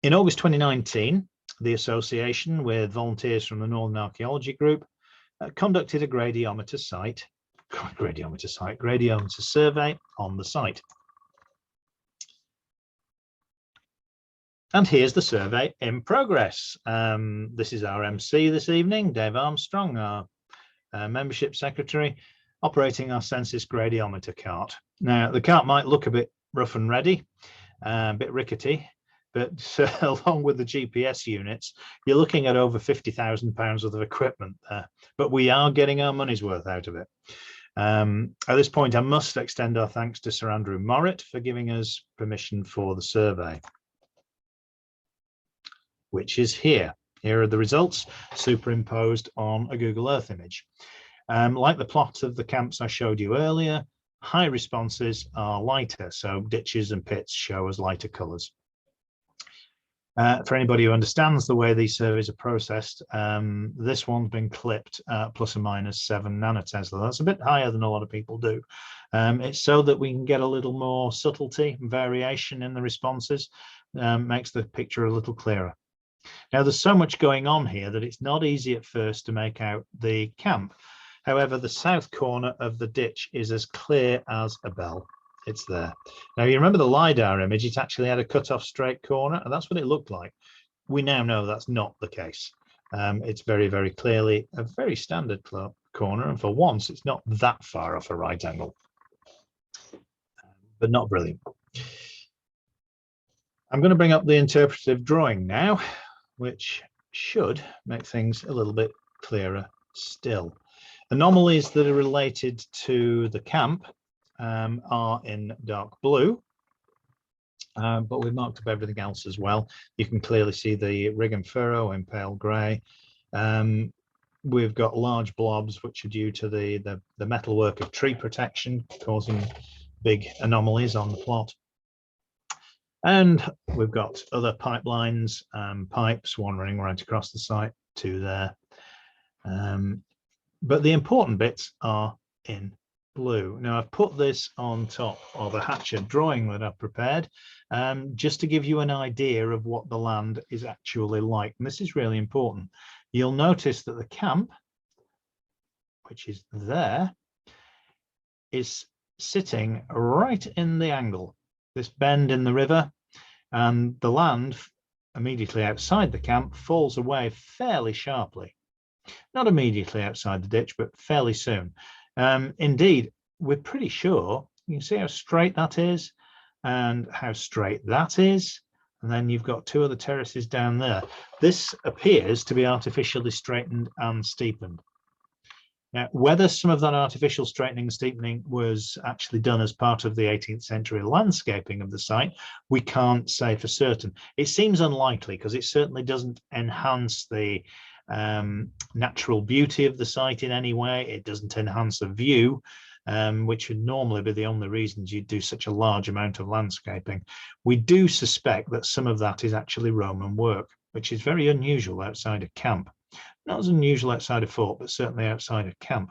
In August 2019, the association with volunteers from the Northern Archaeology Group conducted a gradiometer survey on the site. And here's the survey in progress. This is our MC this evening, Dave Armstrong, our membership secretary, operating our census gradiometer cart. Now, the cart might look a bit rough and ready, a bit rickety, but along with the GPS units, you're looking at over £50,000 worth of equipment there. But we are getting our money's worth out of it. At this point, I must extend our thanks to Sir Andrew Morritt for giving us permission for the survey, which is here. Here are the results superimposed on a Google Earth image. Like the plot of the camps I showed you earlier, high responses are lighter, so ditches and pits show as lighter colours. For anybody who understands the way these surveys are processed, this one's been clipped at plus or minus 7 nanotesla. That's a bit higher than a lot of people do. It's so that we can get a little more subtlety and variation in the responses, makes the picture a little clearer. Now, there's so much going on here that it's not easy at first to make out the camp. However, the south corner of the ditch is as clear as a bell. It's there. Now, you remember the LiDAR image, it actually had a cut-off straight corner, and that's what it looked like. We now know that's not the case. It's very, very clearly a very standard corner, and for once, it's not that far off a right angle, but not brilliant. I'm going to bring up the interpretive drawing now, which should make things a little bit clearer still. Anomalies that are related to the camp are in dark blue, but we've marked up everything else as well. You can clearly see the rig and furrow in pale grey. We've got large blobs which are due to the metalwork of tree protection, causing big anomalies on the plot. And we've got other pipelines, pipes, one running right across the site, two there. But the important bits are in blue. Now, I've put this on top of a hatchet drawing that I've prepared, just to give you an idea of what the land is actually like. And this is really important. You'll notice that the camp, which is there, is sitting right in the angle, this bend in the river, and the land immediately outside the camp falls away fairly sharply. Not immediately outside the ditch, but fairly soon. Indeed, we're pretty sure, you can see how straight that is and how straight that is. And then you've got two other terraces down there. This appears to be artificially straightened and steepened. Now, whether some of that artificial straightening and steepening was actually done as part of the 18th century landscaping of the site, we can't say for certain. It seems unlikely because it certainly doesn't enhance the natural beauty of the site in any way. It doesn't enhance the view, which would normally be the only reasons you'd do such a large amount of landscaping. We do suspect that some of that is actually Roman work, which is very unusual outside a camp. Not as unusual outside a fort, but certainly outside a camp.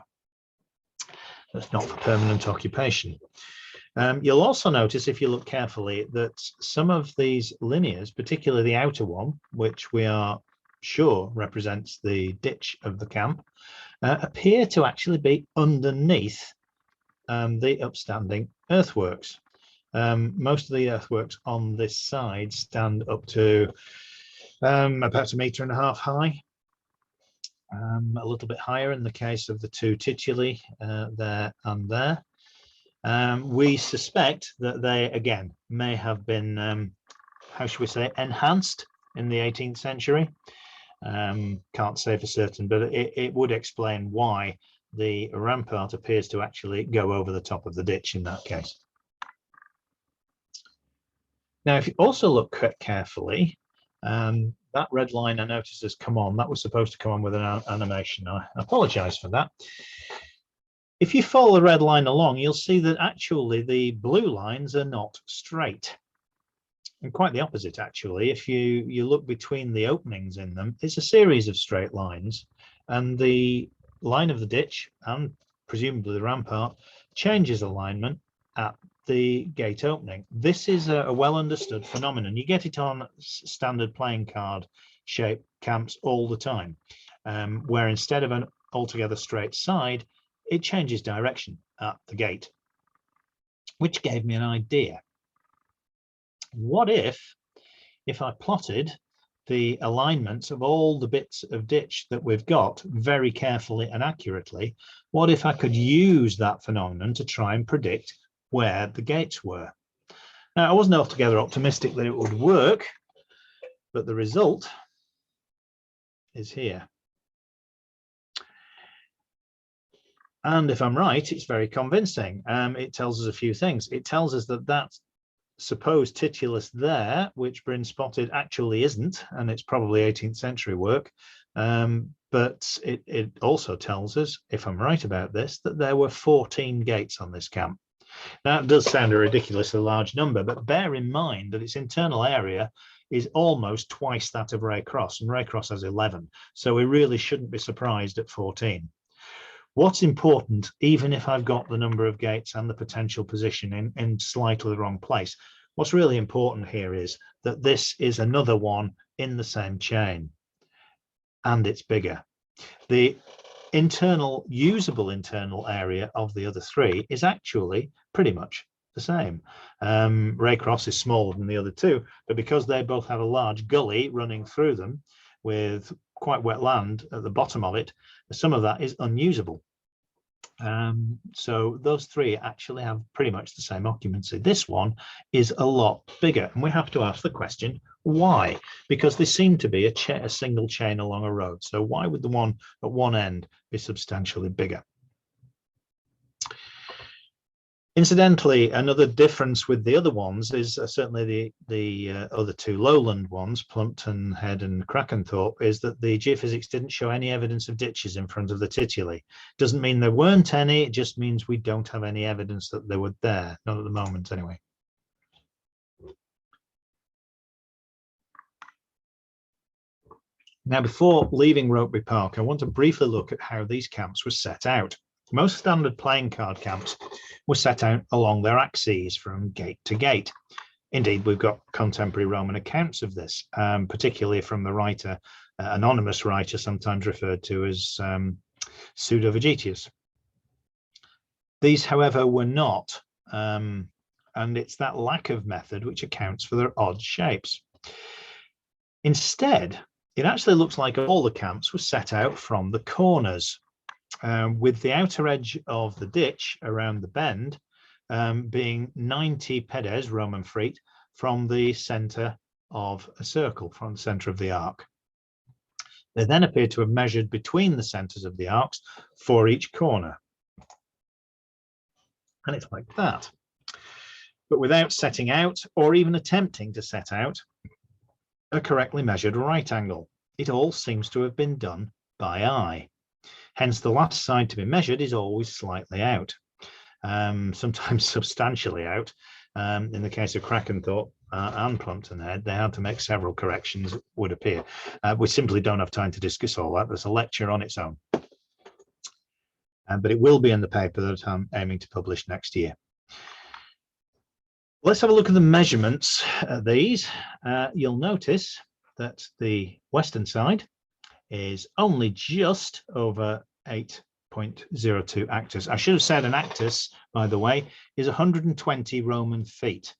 That's not for permanent occupation. You'll also notice, if you look carefully, that some of these linears, particularly the outer one, which we are sure represents the ditch of the camp, appear to actually be underneath the upstanding earthworks. Most of the earthworks on this side stand up to about 1.5 meters high. A little bit higher in the case of the two tituli there and there. We suspect that they, again, may have been, how should we say, enhanced in the 18th century. Can't say for certain, but it would explain why the rampart appears to actually go over the top of the ditch in that case. Now, if you also look carefully, that red line I noticed has come on. That was supposed to come on with an animation. I apologize for that. If you follow the red line along, you'll see that actually the blue lines are not straight. And quite the opposite, actually. If you look between the openings in them, it's a series of straight lines. And the line of the ditch, and presumably the rampart, changes alignment at the gate opening. This is a well understood phenomenon. You get it on standard playing card shaped camps all the time, where instead of an altogether straight side, it changes direction at the gate, which gave me an idea. What if I plotted the alignments of all the bits of ditch that we've got very carefully and accurately? What if I could use that phenomenon to try and predict where the gates were? Now, I wasn't altogether optimistic that it would work, but the result is here. And if I'm right, it's very convincing. It tells us a few things. It tells us that that supposed titulus there, which Bryn spotted, actually isn't, and it's probably 18th century work. But it also tells us, if I'm right about this, that there were 14 gates on this camp. Now, it does sound a ridiculously large number, but bear in mind that its internal area is almost twice that of Rey Cross, and Rey Cross has 11. So we really shouldn't be surprised at 14. What's important, even if I've got the number of gates and the potential position in slightly the wrong place, what's really important here is that this is another one in the same chain, and it's bigger. The usable internal area of the other three is actually pretty much the same. Rey Cross is smaller than the other two, but because they both have a large gully running through them with quite wet land at the bottom of it, some of that is unusable. So those three actually have pretty much the same occupancy. This one is a lot bigger, and we have to ask the question, why? Because they seem to be a single chain along a road. So why would the one at one end be substantially bigger? Incidentally, another difference with the other ones is certainly the other two lowland ones, Plumpton Head and Krakenthorpe, is that the geophysics didn't show any evidence of ditches in front of the tituli. Doesn't mean there weren't any, it just means we don't have any evidence that they were there, not at the moment anyway. Now, before leaving Rugby Park, I want to briefly look at how these camps were set out. Most standard playing card camps were set out along their axes from gate to gate. Indeed, we've got contemporary Roman accounts of this, particularly from the writer, anonymous writer, sometimes referred to as Pseudo Venutius. These, however, were not, and it's that lack of method which accounts for their odd shapes. Instead, it actually looks like all the camps were set out from the corners, with the outer edge of the ditch around the bend being 90 pedes Roman feet from the center of a circle, from the center of the arc. They then appear to have measured between the centers of the arcs for each corner. And it's like that. But without setting out or even attempting to set out a correctly measured right angle. It all seems to have been done by eye. Hence, the last side to be measured is always slightly out, sometimes substantially out. In the case of Krakenthorpe and Plumpton Head, they had to make several corrections, it would appear. We simply don't have time to discuss all that. There's a lecture on its own. But it will be in the paper that I'm aiming to publish next year. Let's have a look at the measurements of these. You'll notice that the western side is only just over 8.02 actus. I should have said an actus, by the way, is 120 Roman feet.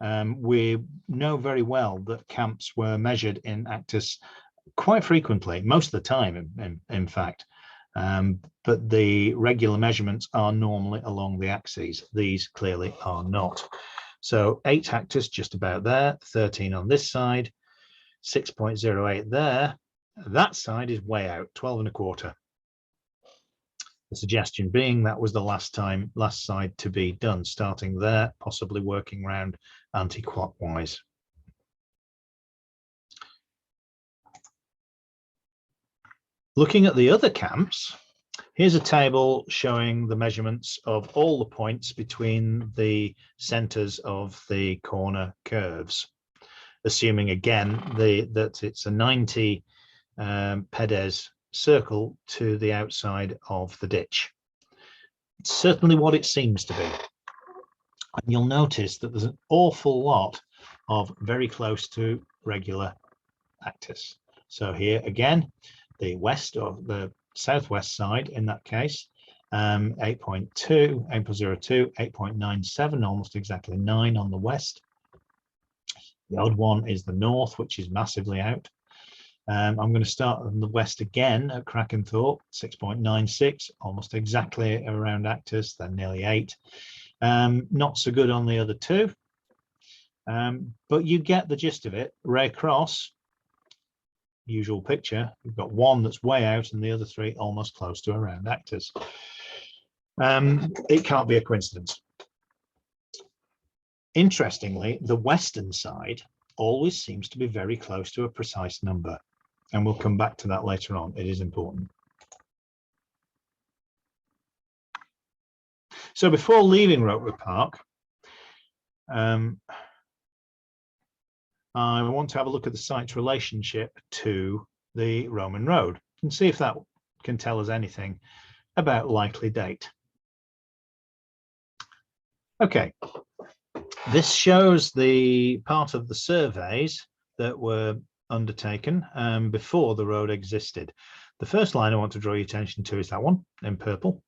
We know very well that camps were measured in actus quite frequently, most of the time, in fact. But the regular measurements are normally along the axes. These clearly are not. So 8 actus just about there, 13 on this side, 6.08 there. That side is way out, 12 1/4. The suggestion being that was the last side to be done, starting there, possibly working round anti-clockwise. Looking at the other camps, here's a table showing the measurements of all the points between the centers of the corner curves, assuming again that it's a 90 pedes circle to the outside of the ditch. It's certainly what it seems to be. And you'll notice that there's an awful lot of very close to regular actus. So here again, the west or the southwest side in that case, 8.2, 8.02, 8.97, almost exactly 9 on the west. The odd one is the north, which is massively out. I'm going to start on the west again at Krakenthorpe, 6.96, almost exactly around actus, then nearly 8. Not so good on the other two, but you get the gist of it. Rey Cross, usual picture, we've got one that's way out and the other 3 almost close to around actus. It can't be a coincidence. Interestingly, the western side always seems to be very close to a precise number, and we'll come back to that later on. It is important. So before leaving Rugby Park, I want to have a look at the site's relationship to the Roman road and see if that can tell us anything about likely date. Okay, this shows the part of the surveys that were undertaken before the road existed. The first line I want to draw your attention to is that one in purple.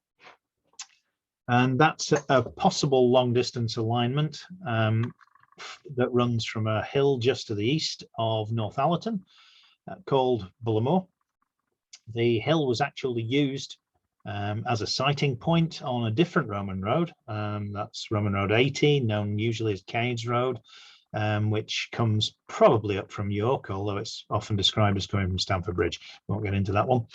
And that's a possible long distance alignment that runs from a hill just to the east of Northallerton called Bullimore. The hill was actually used as a sighting point on a different Roman road. That's Roman Road 80, known usually as Cades Road, which comes probably up from York, although it's often described as coming from Stamford Bridge. Won't get into that one.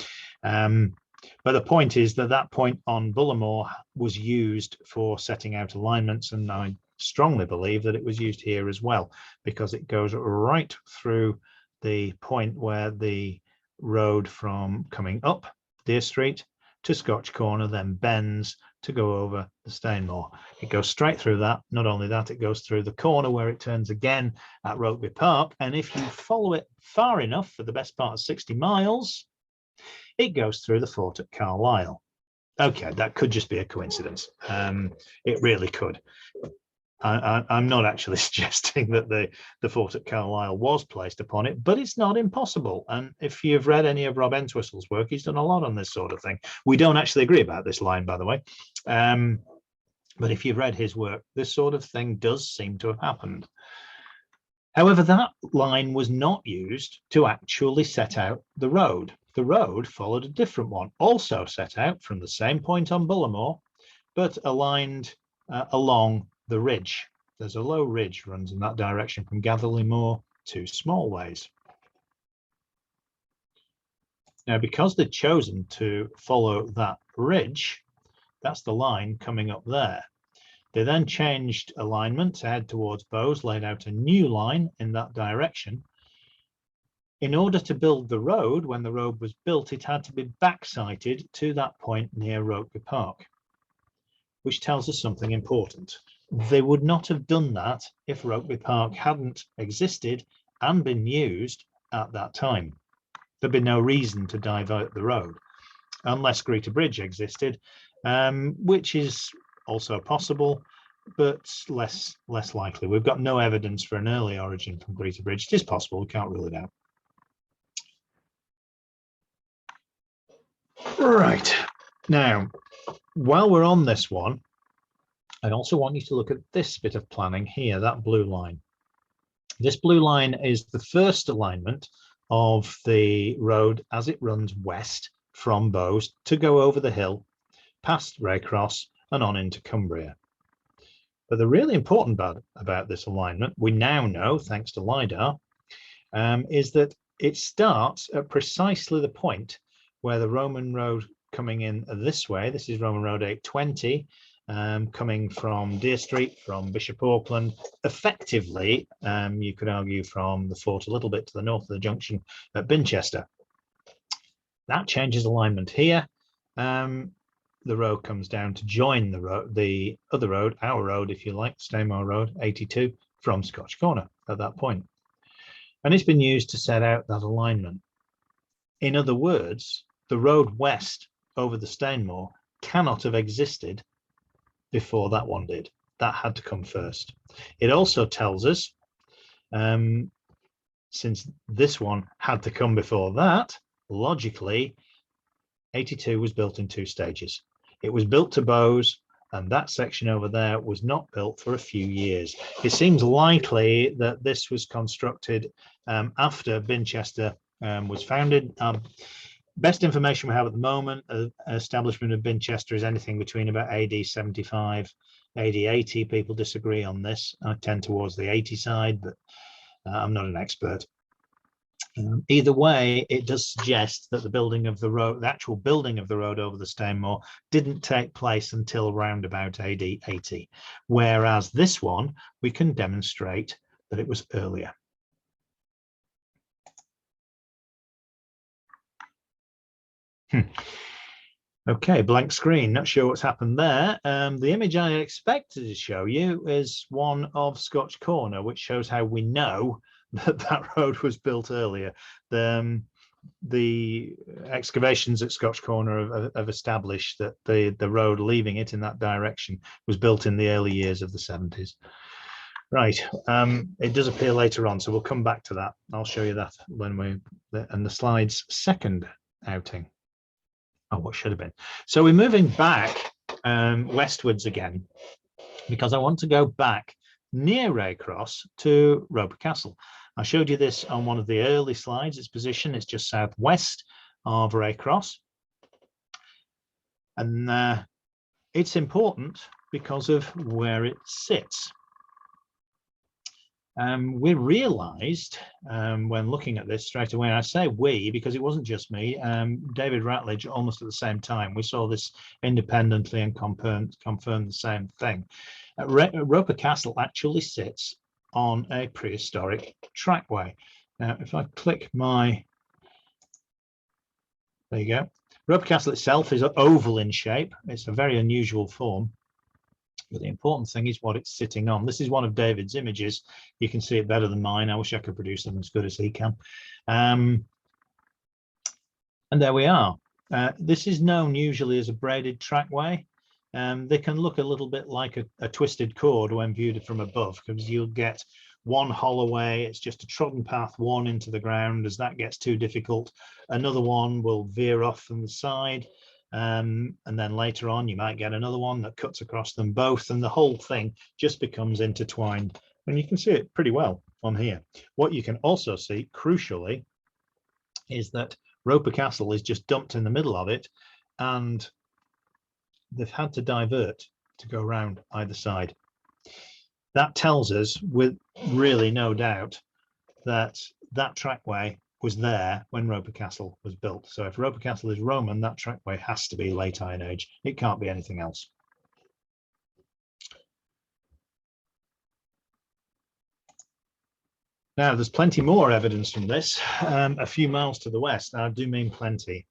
But the point is that that point on Bullimore was used for setting out alignments, and I strongly believe that it was used here as well, because it goes right through the point where the road from coming up Deer Street to Scotch Corner, then bends to go over the Stainmore. It goes straight through that. Not only that, it goes through the corner where it turns again at Rugby Park. And if you follow it far enough, for the best part of 60 miles, it goes through the fort at Carlisle. Okay, that could just be a coincidence. It really could. I'm not actually suggesting that the fort at Carlisle was placed upon it, but it's not impossible. And if you've read any of Rob Entwistle's work, he's done a lot on this sort of thing. We don't actually agree about this line, by the way. But if you've read his work, this sort of thing does seem to have happened. However, that line was not used to actually set out the road. The road followed a different one, also set out from the same point on Bullimore, but aligned along the ridge. There's a low ridge runs in that direction from Gatherley Moor to Smallways. Now, because they'd chosen to follow that ridge, that's the line coming up there. They then changed alignment to head towards Bowes, laid out a new line in that direction. In order to build the road, when the road was built, it had to be back-sighted to that point near Rugby Park, which tells us something important. They would not have done that if Rugby Park hadn't existed and been used at that time. There'd be no reason to divert the road unless Greater Bridge existed, which is also possible, but less likely. We've got no evidence for an early origin from Greater Bridge. It is possible, we can't rule it out. Right, now, while we're on this one, I also want you to look at this bit of planning here, that blue line. This blue line is the first alignment of the road as it runs west from Bowes to go over the hill, past Rey Cross and on into Cumbria. But the really important part about this alignment, we now know, thanks to LiDAR, is that it starts at precisely the point where the Roman road coming in this way, this is Roman Road 820, coming from Deer Street, from Bishop Auckland, effectively, you could argue from the fort a little bit to the north of the junction at Binchester. That changes alignment here. The road comes down to join the other road, our road, if you like, Stainmore Road 82, from Scotch Corner at that point. And it's been used to set out that alignment. In other words, the road west over the Stainmore cannot have existed before that one did. That had to come first. It also tells us, since this one had to come before that, logically, 82 was built in 2 stages. It was built to Bowes, and that section over there was not built for a few years. It seems likely that this was constructed after Binchester was founded. Best information we have at the moment, establishment of Binchester is anything between about AD 75, AD 80. People disagree on this. I tend towards the 80 side, but I'm not an expert. Either way, it does suggest that the building of the road, the actual building of the road over the Stainmore, didn't take place until around about AD 80. Whereas this one, we can demonstrate that it was earlier. Okay, blank screen, not sure what's happened there. The image I expected to show you is one of Scotch Corner, which shows how we know that that road was built earlier. The excavations at Scotch Corner have established that the road leaving it in that direction was built in the early years of the 70s. Right, it does appear later on, so we'll come back to that. I'll show you that when and the slide's second outing. Oh, what should have been. So we're moving back westwards again, because I want to go back near Rey Cross to Roper Castle. I showed you this on one of the early slides. Its position is just southwest of Rey Cross. And it's important because of where it sits. We realized when looking at this straight away, and I say we because it wasn't just me, David Ratledge, almost at the same time, we saw this independently and confirmed the same thing. Roper Castle actually sits on a prehistoric trackway. Now, if I click my There you go. Roper Castle itself is oval in shape. It's a very unusual form. But the important thing is what it's sitting on. This is one of David's images. You can see it better than mine. I wish I could produce them as good as he can. And there we are. This is known usually as a braided trackway. They can look a little bit like a twisted cord when viewed from above, because you'll get one holloway. It's just a trodden path, one into the ground. As that gets too difficult, another one will veer off from the side. And then later on, you might get another one that cuts across them both, and the whole thing just becomes intertwined. And you can see it pretty well on here. What you can also see, crucially, is that Roper Castle is just dumped in the middle of it, and they've had to divert to go around either side. That tells us with really no doubt that that trackway was there when Roper Castle was built. So if Roper Castle is Roman, that trackway has to be late Iron Age. It can't be anything else. Now, there's plenty more evidence from this, a few miles to the west. I do mean plenty.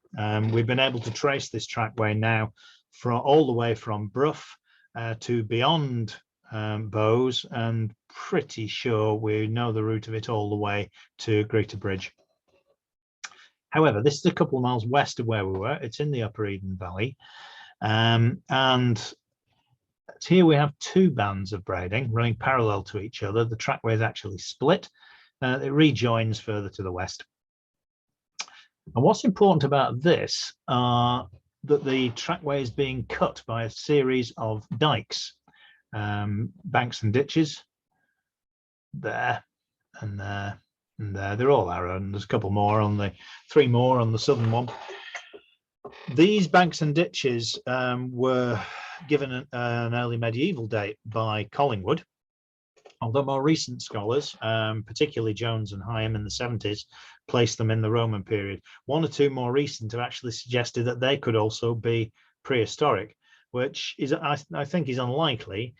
We've been able to trace this trackway now from all the way from Brough to beyond Bowes, and pretty sure we know the route of it all the way to Greater Bridge. However, this is a couple of miles west of where we were. It's in the Upper Eden Valley. And here we have two bands of braiding running parallel to each other. The trackway is actually split. It rejoins further to the west. And what's important about this are that the trackway is being cut by a series of dikes, banks and ditches, there and there and there. They're all arrowed, and there's a couple more on the, 3 more on the southern one. These banks and ditches were given an early medieval date by Collingwood, although more recent scholars, particularly Jones and Hyam in the 70s, placed them in the Roman period. 1 or 2 more recent have actually suggested that they could also be prehistoric, which is, I think, is unlikely.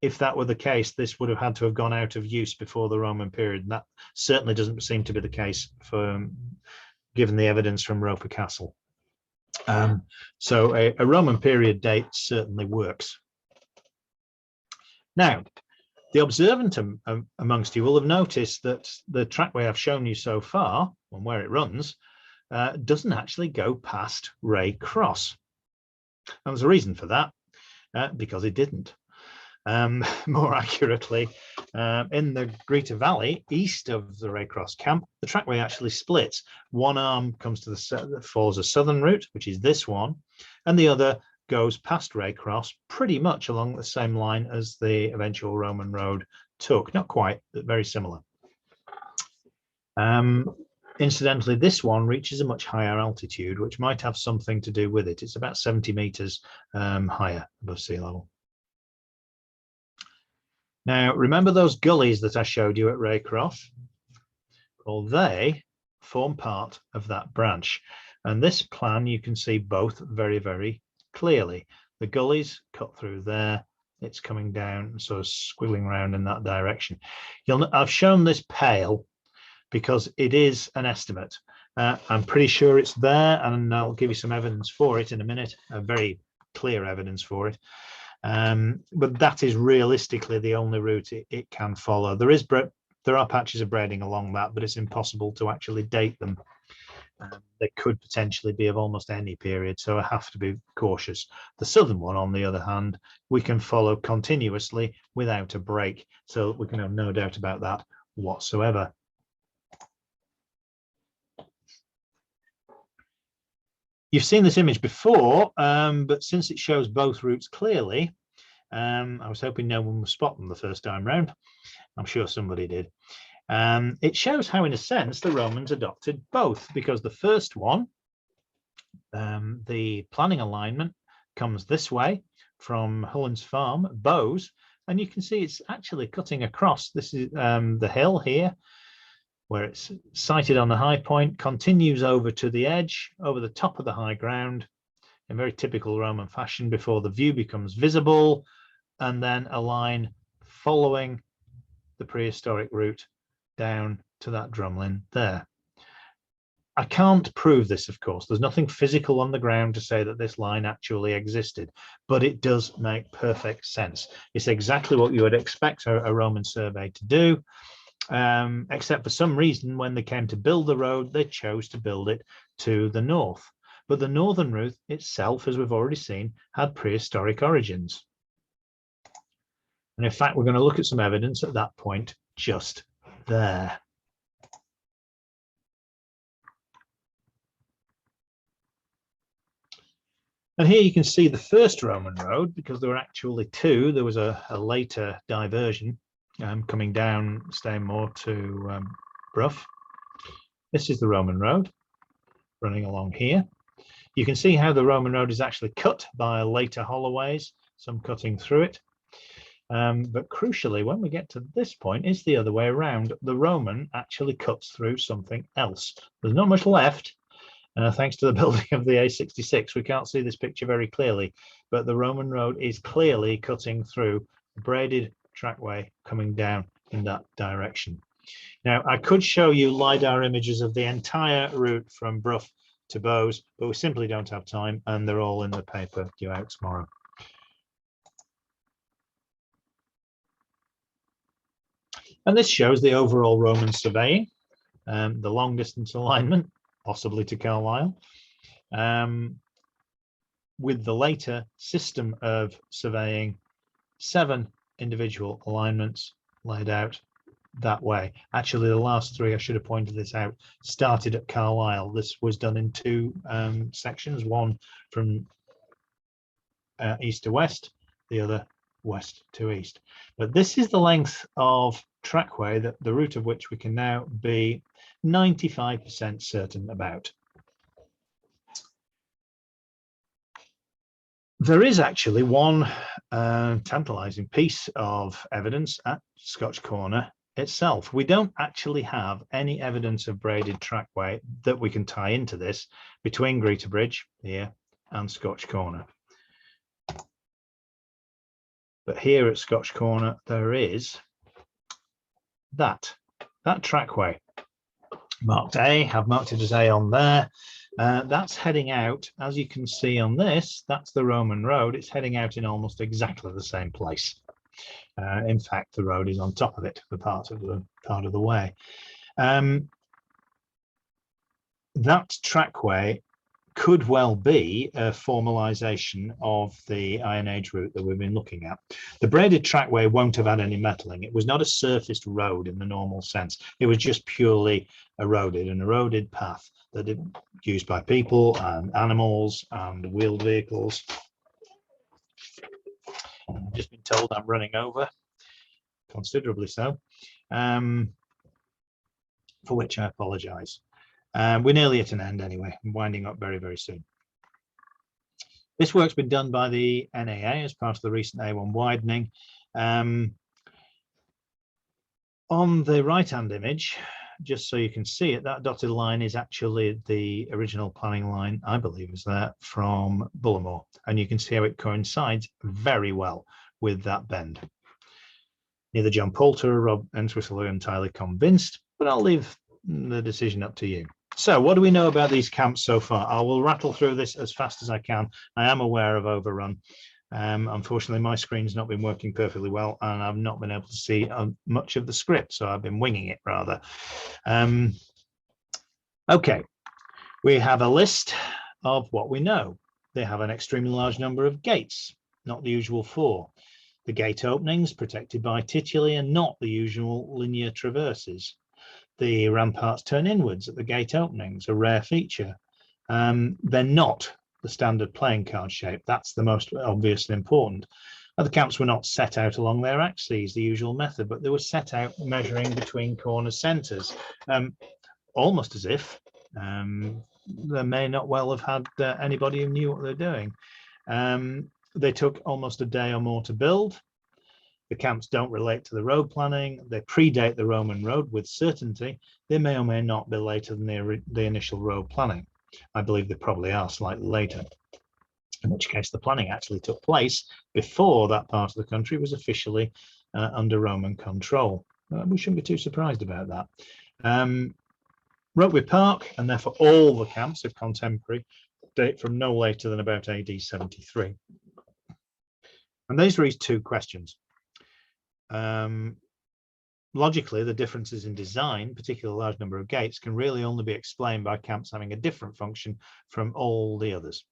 If that were the case, this would have had to have gone out of use before the Roman period. And that certainly doesn't seem to be the case for, given the evidence from Roper Castle. So a Roman period date certainly works. Now, the observant amongst you will have noticed that the trackway I've shown you so far, and where it runs, doesn't actually go past Rey Cross. And there's a reason for that, because it didn't. More accurately, in the Greater Valley, east of the Rey Cross camp, the trackway actually splits. One arm comes to the follows a southern route, which is this one, and the other goes past Rey Cross, pretty much along the same line as the eventual Roman road took. Not quite, but very similar. Incidentally, this one reaches a much higher altitude, which might have something to do with it. It's about 70 meters higher above sea level. Now, remember those gullies that I showed you at Rey Cross? Well, they form part of that branch. And this plan, you can see both very, very clearly. The gullies cut through there. It's coming down, sort of squiggling around in that direction. I've shown this pale because it is an estimate. I'm pretty sure it's there, and I'll give you some evidence for it in a minute, very clear evidence for it. But that is realistically the only route it can follow. There are patches of braiding along that, but it's impossible to actually date them. They could potentially be of almost any period, so I have to be cautious. The southern one, on the other hand, we can follow continuously without a break, so we can have no doubt about that whatsoever. You've seen this image before, but since it shows both routes clearly, I was hoping no one would spot them the first time round. I'm sure somebody did. It shows how, in a sense, the Romans adopted both, because the first one, the planning alignment, comes this way from Hullen's Farm, Bowes, and you can see it's actually cutting across. This is the hill here, where it's sited on the high point, continues over to the edge, over the top of the high ground, in very typical Roman fashion, before the view becomes visible, and then a line following the prehistoric route down to that drumlin there. I can't prove this, of course. There's nothing physical on the ground to say that this line actually existed, but it does make perfect sense. It's exactly what you would expect a Roman survey to do, except for some reason, when they came to build the road, they chose to build it to the north. But the northern route itself, as we've already seen, had prehistoric origins. And in fact, we're going to look at some evidence at that point just there. And here you can see the first Roman road, because there were actually two. There was a later diversion coming down Stainmore to Brough. This is the Roman road running along here. You can see how the Roman road is actually cut by later holloways, some cutting through it. But crucially, when we get to this point, it's the other way around. The Roman actually cuts through something else. There's not much left. Thanks to the building of the A66, we can't see this picture very clearly, but the Roman road is clearly cutting through a braided trackway coming down in that direction. Now, I could show you LiDAR images of the entire route from Brough to Bowes, but we simply don't have time, and they're all in the paper due out tomorrow. And this shows the overall Roman surveying, the long distance alignment, possibly to Carlisle, with the later system of surveying, 7 individual alignments laid out that way. Actually, the last 3, I should have pointed this out, started at Carlisle. This was done in 2 sections, one from east to west, the other west to east. But this is the length of trackway, that the route of which we can now be 95% certain about. There is actually one tantalizing piece of evidence at Scotch Corner itself. We don't actually have any evidence of braided trackway that we can tie into this between Greeter Bridge here and Scotch Corner. But here at Scotch Corner, there is that trackway. Marked A, have marked it as A on there. That's heading out, as you can see on this, that's the Roman road. It's heading out in almost exactly the same place. In fact, the road is on top of it for part of the way. That trackway could well be a formalization of the Iron Age route that we've been looking at. The braided trackway won't have had any metalling. It was not a surfaced road in the normal sense. It was just purely an eroded path that is used by people and animals and wheeled vehicles. I've just been told I'm running over, considerably so, for which I apologize. We're nearly at an end anyway. I'm winding up very, very soon. This work's been done by the NAA as part of the recent A1 widening. On the right-hand image, just so you can see it, that dotted line is actually the original planning line, I believe, is there from Bullimore. And you can see how it coincides very well with that bend. Neither John Poulter or Rob Entwistle are entirely convinced, but I'll leave the decision up to you. So what do we know about these camps so far? I will rattle through this as fast as I can. I am aware of overrun. Unfortunately, my screen's not been working perfectly well, and I've not been able to see much of the script, so I've been winging it rather. Okay, we have a list of what we know. They have an extremely large number of gates, not the usual 4. The gate openings protected by tituli and not the usual linear traverses. The ramparts turn inwards at the gate openings, a rare feature. They're not the standard playing card shape. That's the most obviously important. Other camps were not set out along their axes, the usual method, but they were set out measuring between corner centres, almost as if they may not well have had anybody who knew what they're doing. They took almost a day or more to build. The camps don't relate to the road planning. They predate the Roman road with certainty. They may or may not be later than the initial road planning. I believe they probably are slightly later, in which case the planning actually took place before that part of the country was officially under Roman control. We shouldn't be too surprised about that. Rugby Park, and therefore all the camps of contemporary, date from no later than about AD 73. And these raise two questions. Logically, the differences in design, particularly a large number of gates, can really only be explained by camps having a different function from all the others.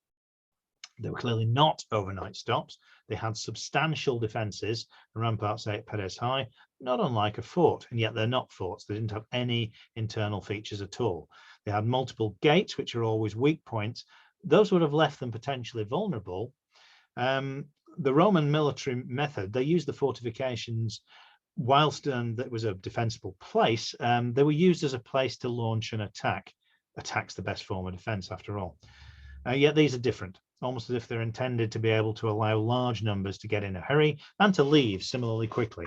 They were clearly not overnight stops. They had substantial defences, ramparts 8 pares high, not unlike a fort, and yet they're not forts. They didn't have any internal features at all. They had multiple gates, which are always weak points. Those would have left them potentially vulnerable. The Roman military method, they used the fortifications whilst that was a defensible place. They were used as a place to launch an attack. Attack's the best form of defense, after all. Yet these are different, almost as if they're intended to be able to allow large numbers to get in a hurry and to leave similarly quickly.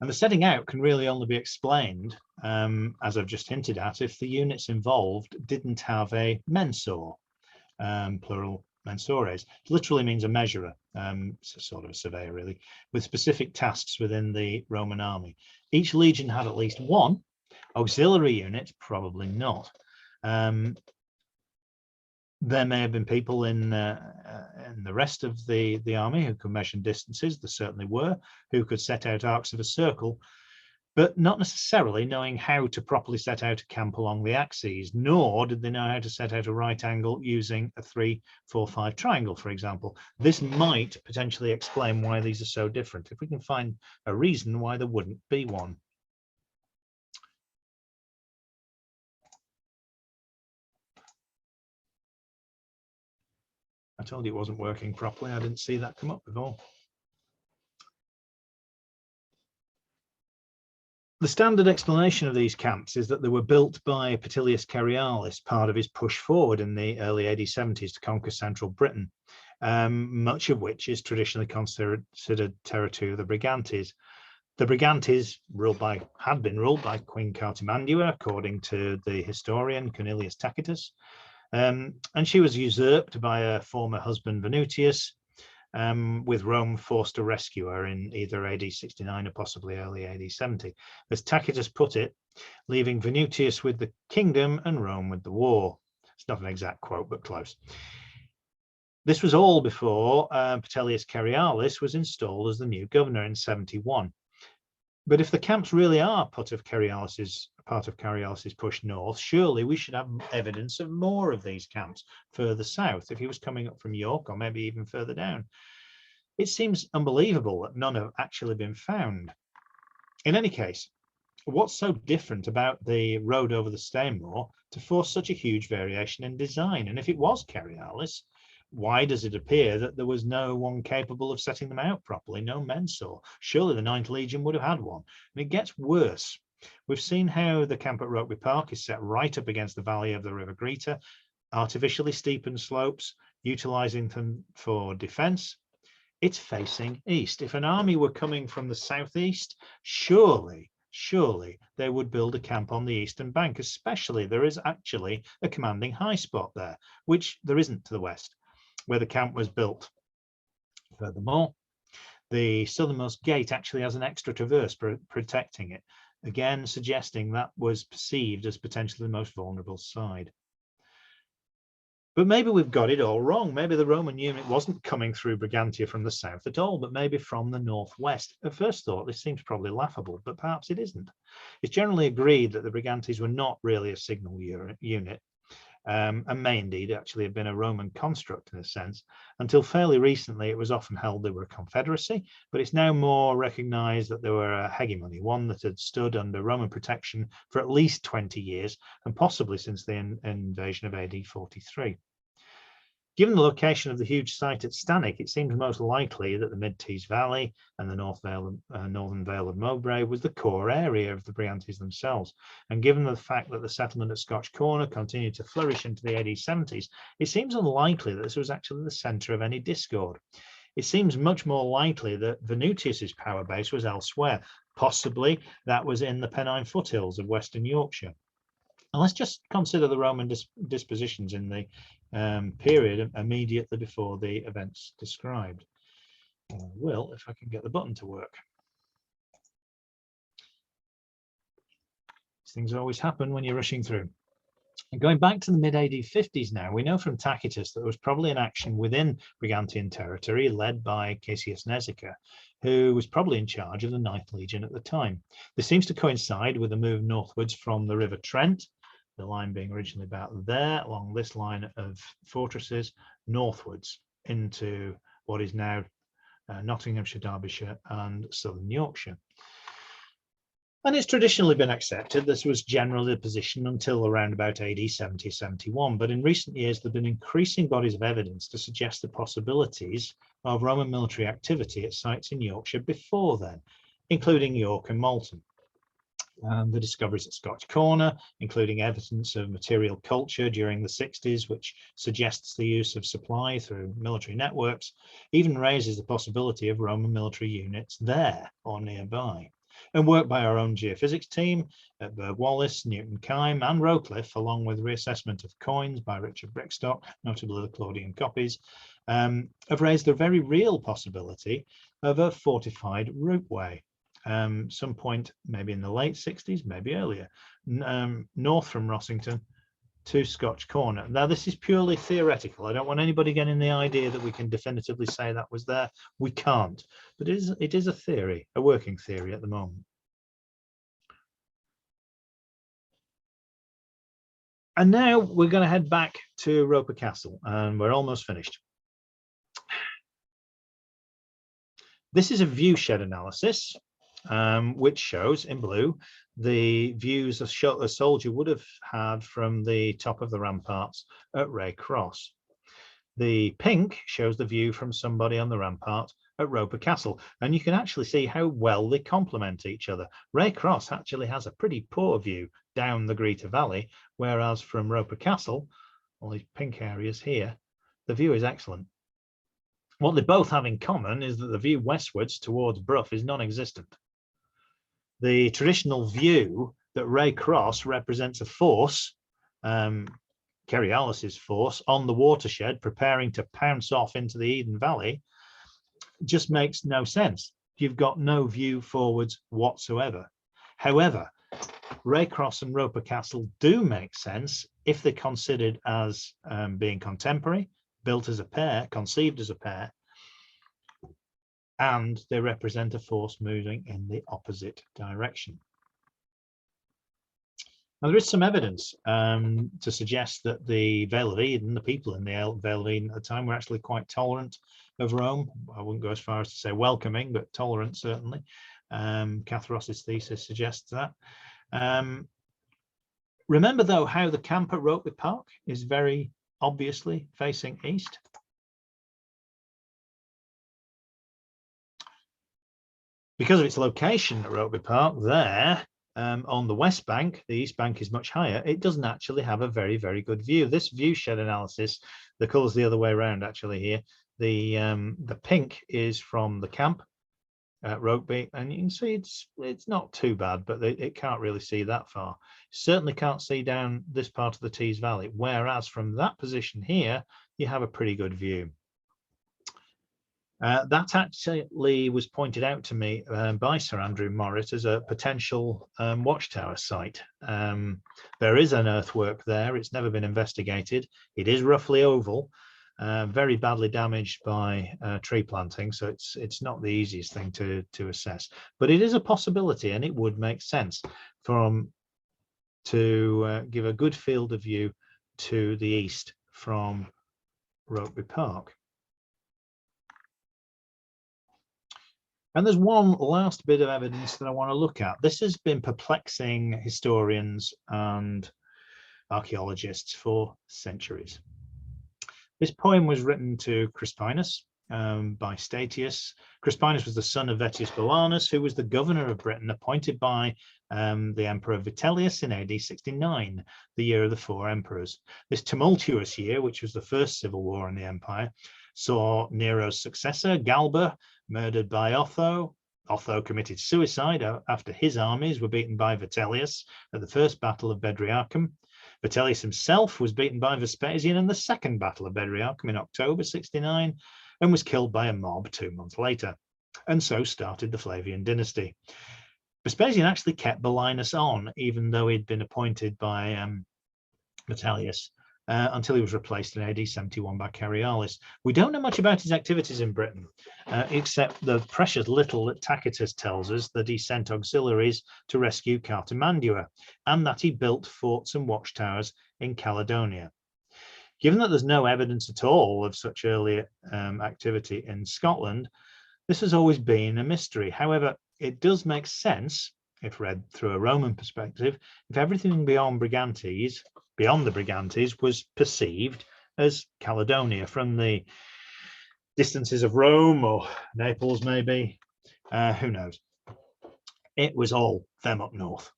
And the setting out can really only be explained, as I've just hinted at, if the units involved didn't have a mensor, plural mensores. It literally means a measurer, it's a sort of a surveyor really, with specific tasks within the Roman army. Each legion had at least one. Auxiliary units, probably not. There may have been people in the rest of the army who could measure distances. There certainly were, who could set out arcs of a circle, but not necessarily knowing how to properly set out a camp along the axes, nor did they know how to set out a right angle using a 3-4-5 triangle, for example. This might potentially explain why these are so different, if we can find a reason why there wouldn't be one. I told you it wasn't working properly. I didn't see that come up before. The standard explanation of these camps is that they were built by Petilius Cerialis, part of his push forward in the early AD 70s to conquer central Britain, much of which is traditionally considered territory of the Brigantes. The Brigantes had been ruled by Queen Cartimandua, according to the historian Cornelius Tacitus, and she was usurped by her former husband Venutius, with Rome forced to rescue her in either AD 69 or possibly early AD 70. As Tacitus put it, leaving Venutius with the kingdom and Rome with the war. It's not an exact quote, but close. This was all before Petilius Cerialis was installed as the new governor in 71. But if the camps really are part of Cerialis's push north, surely we should have evidence of more of these camps further south, if he was coming up from York or maybe even further down. It seems unbelievable that none have actually been found. In any case, what's so different about the road over the Stainmore to force such a huge variation in design? And if it was Cerialis, why does it appear that there was no one capable of setting them out properly, no mensor? Surely the 9th Legion would have had one. And it gets worse. We've seen how the camp at Rugby Park is set right up against the valley of the River Greta, artificially steepened slopes, utilising them for defence. It's facing east. If an army were coming from the southeast, surely they would build a camp on the eastern bank, especially there is actually a commanding high spot there, which there isn't to the west, where the camp was built. Furthermore, the southernmost gate actually has an extra traverse protecting it, again suggesting that was perceived as potentially the most vulnerable side. But maybe we've got it all wrong. Maybe the Roman unit wasn't coming through Brigantia from the south at all, but maybe from the northwest. At first thought, this seems probably laughable, but perhaps it isn't. It's generally agreed that the Brigantes were not really a signal unit, and may indeed actually have been a Roman construct in a sense. Until fairly recently, it was often held they were a confederacy, but it's now more recognized that they were a hegemony, one that had stood under Roman protection for at least 20 years, and possibly since the invasion of AD 43. Given the location of the huge site at Stannick, it seems most likely that the Mid-Tees Valley and the northern Vale of Mowbray was the core area of the Brigantes themselves. And given the fact that the settlement at Scotch Corner continued to flourish into the AD 70s, it seems unlikely that this was actually the centre of any discord. It seems much more likely that Venutius's power base was elsewhere. Possibly that was in the Pennine foothills of Western Yorkshire. And let's just consider the Roman dispositions in the period immediately before the events described. I will, if I can get the button to work. These things always happen when you're rushing through. And going back to the mid-AD 50s now, we know from Tacitus that there was probably an action within Brigantian territory led by Cassius Nezica, who was probably in charge of the 9th Legion at the time. This seems to coincide with a move northwards from the River Trent, the line being originally about there, along this line of fortresses, northwards into what is now Nottinghamshire, Derbyshire and southern Yorkshire. And it's traditionally been accepted this was generally the position until around about AD 70-71. But in recent years, there have been increasing bodies of evidence to suggest the possibilities of Roman military activity at sites in Yorkshire before then, including York and Malton. The discoveries at Scotch Corner, including evidence of material culture during the 60s, which suggests the use of supply through military networks, even raises the possibility of Roman military units there or nearby. And work by our own geophysics team at Wallace, Newton Kyme and Rowcliffe, along with reassessment of coins by Richard Brickstock, notably the Claudian copies, have raised the very real possibility of a fortified routeway. Some point maybe in the late 60s, maybe earlier, north from Rossington to Scotch Corner. Now, this is purely theoretical. I don't want anybody getting the idea that we can definitively say that was there. We can't, but it is a theory, a working theory at the moment. And now we're going to head back to Roper Castle, and we're almost finished. This is a view shed analysis, which shows in blue the views a soldier would have had from the top of the ramparts at Rey Cross. The pink shows the view from somebody on the rampart at Roper Castle, and you can actually see how well they complement each other. Rey Cross actually has a pretty poor view down the Greta Valley, whereas from Roper Castle, all these pink areas here, the view is excellent. What they both have in common is that the view westwards towards Brough is non-existent. The traditional view that Rey Cross represents a force, Cerealis's force, on the watershed preparing to pounce off into the Eden Valley, just makes no sense. You've got no view forwards whatsoever. However, Rey Cross and Roper Castle do make sense if they're considered as being contemporary, built as a pair, conceived as a pair, and they represent a force moving in the opposite direction. Now, there is some evidence to suggest that the Vale of Eden, the people in the Vale of Eden at the time, were actually quite tolerant of Rome. I wouldn't go as far as to say welcoming, but tolerant certainly. Catharos's thesis suggests that. Remember, though, how the camp at Rugby Park is very obviously facing east. Because of its location at Rugby Park there, on the west bank, the east bank is much higher, it doesn't actually have a very, very good view. This view shed analysis, the colour's the other way around actually here. The pink is from the camp at Rugby, and you can see it's not too bad, but it can't really see that far. Certainly can't see down this part of the Tees Valley, whereas from that position here, you have a pretty good view. That actually was pointed out to me by Sir Andrew Morritt as a potential watchtower site. There is an earthwork there. It's never been investigated. It is roughly oval, very badly damaged by tree planting, so it's not the easiest thing to assess. But it is a possibility, and it would make sense to give a good field of view to the east from Rugby Park. And there's one last bit of evidence that I want to look at. This has been perplexing historians and archaeologists for centuries. This poem was written to Crispinus by Statius. Crispinus was the son of Vettius Bolanus, who was the governor of Britain, appointed by the Emperor Vitellius in AD 69, the year of the 4 emperors. This tumultuous year, which was the first civil war in the empire, saw Nero's successor, Galba, murdered by Otho. Otho committed suicide after his armies were beaten by Vitellius at the first battle of Bedriacum. Vitellius himself was beaten by Vespasian in the second battle of Bedriacum in October 69 and was killed by a mob 2 months later. And so started the Flavian dynasty. Vespasian actually kept Belinus on, even though he'd been appointed by Vitellius, until he was replaced in AD 71 by Carialis. We don't know much about his activities in Britain, except the precious little that Tacitus tells us, that he sent auxiliaries to rescue Cartimandua, and that he built forts and watchtowers in Caledonia. Given that there's no evidence at all of such early activity in Scotland, this has always been a mystery. However, it does make sense, if read through a Roman perspective, if everything beyond the Brigantes was perceived as Caledonia from the distances of Rome or Naples, maybe, who knows. It was all them up north.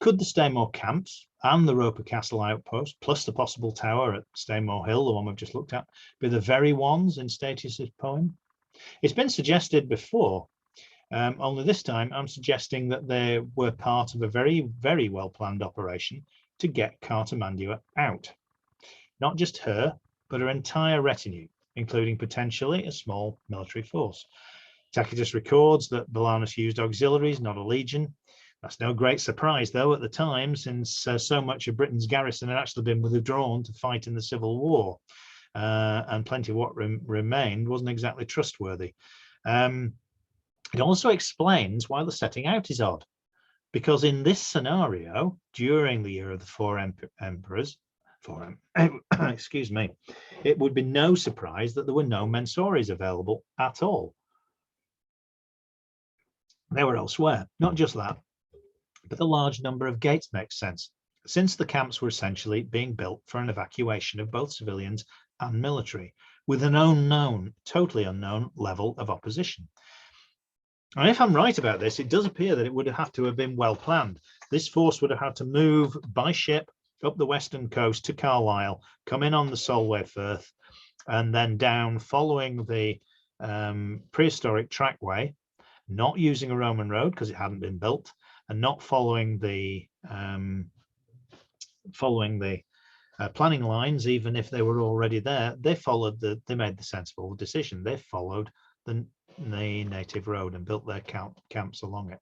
Could the Stainmore camps and the Roper Castle outpost, plus the possible tower at Stainmore Hill, the one we've just looked at, be the very ones in Statius's poem? It's been suggested before, only this time I'm suggesting that they were part of a very, very well-planned operation to get Cartimandua out. Not just her, but her entire retinue, including potentially a small military force. Tacitus records that Belinus used auxiliaries, not a legion. That's no great surprise, though, at the time, since so much of Britain's garrison had actually been withdrawn to fight in the Civil War, and plenty of what remained wasn't exactly trustworthy. It also explains why the setting out is odd, because in this scenario, during the year of the four emperors, excuse me, it would be no surprise that there were no mensaures available at all. They were elsewhere. Not just that, but the large number of gates makes sense, since the camps were essentially being built for an evacuation of both civilians and military, with an unknown, totally unknown level of opposition. And if I'm right about this, it does appear that it would have to have been well planned. This force would have had to move by ship up the western coast to Carlisle, come in on the Solway Firth, and then down following the prehistoric trackway, not using a Roman road because it hadn't been built, and not following the planning lines, even if they were already there. They made the sensible decision. They followed the native road and built their camps along it.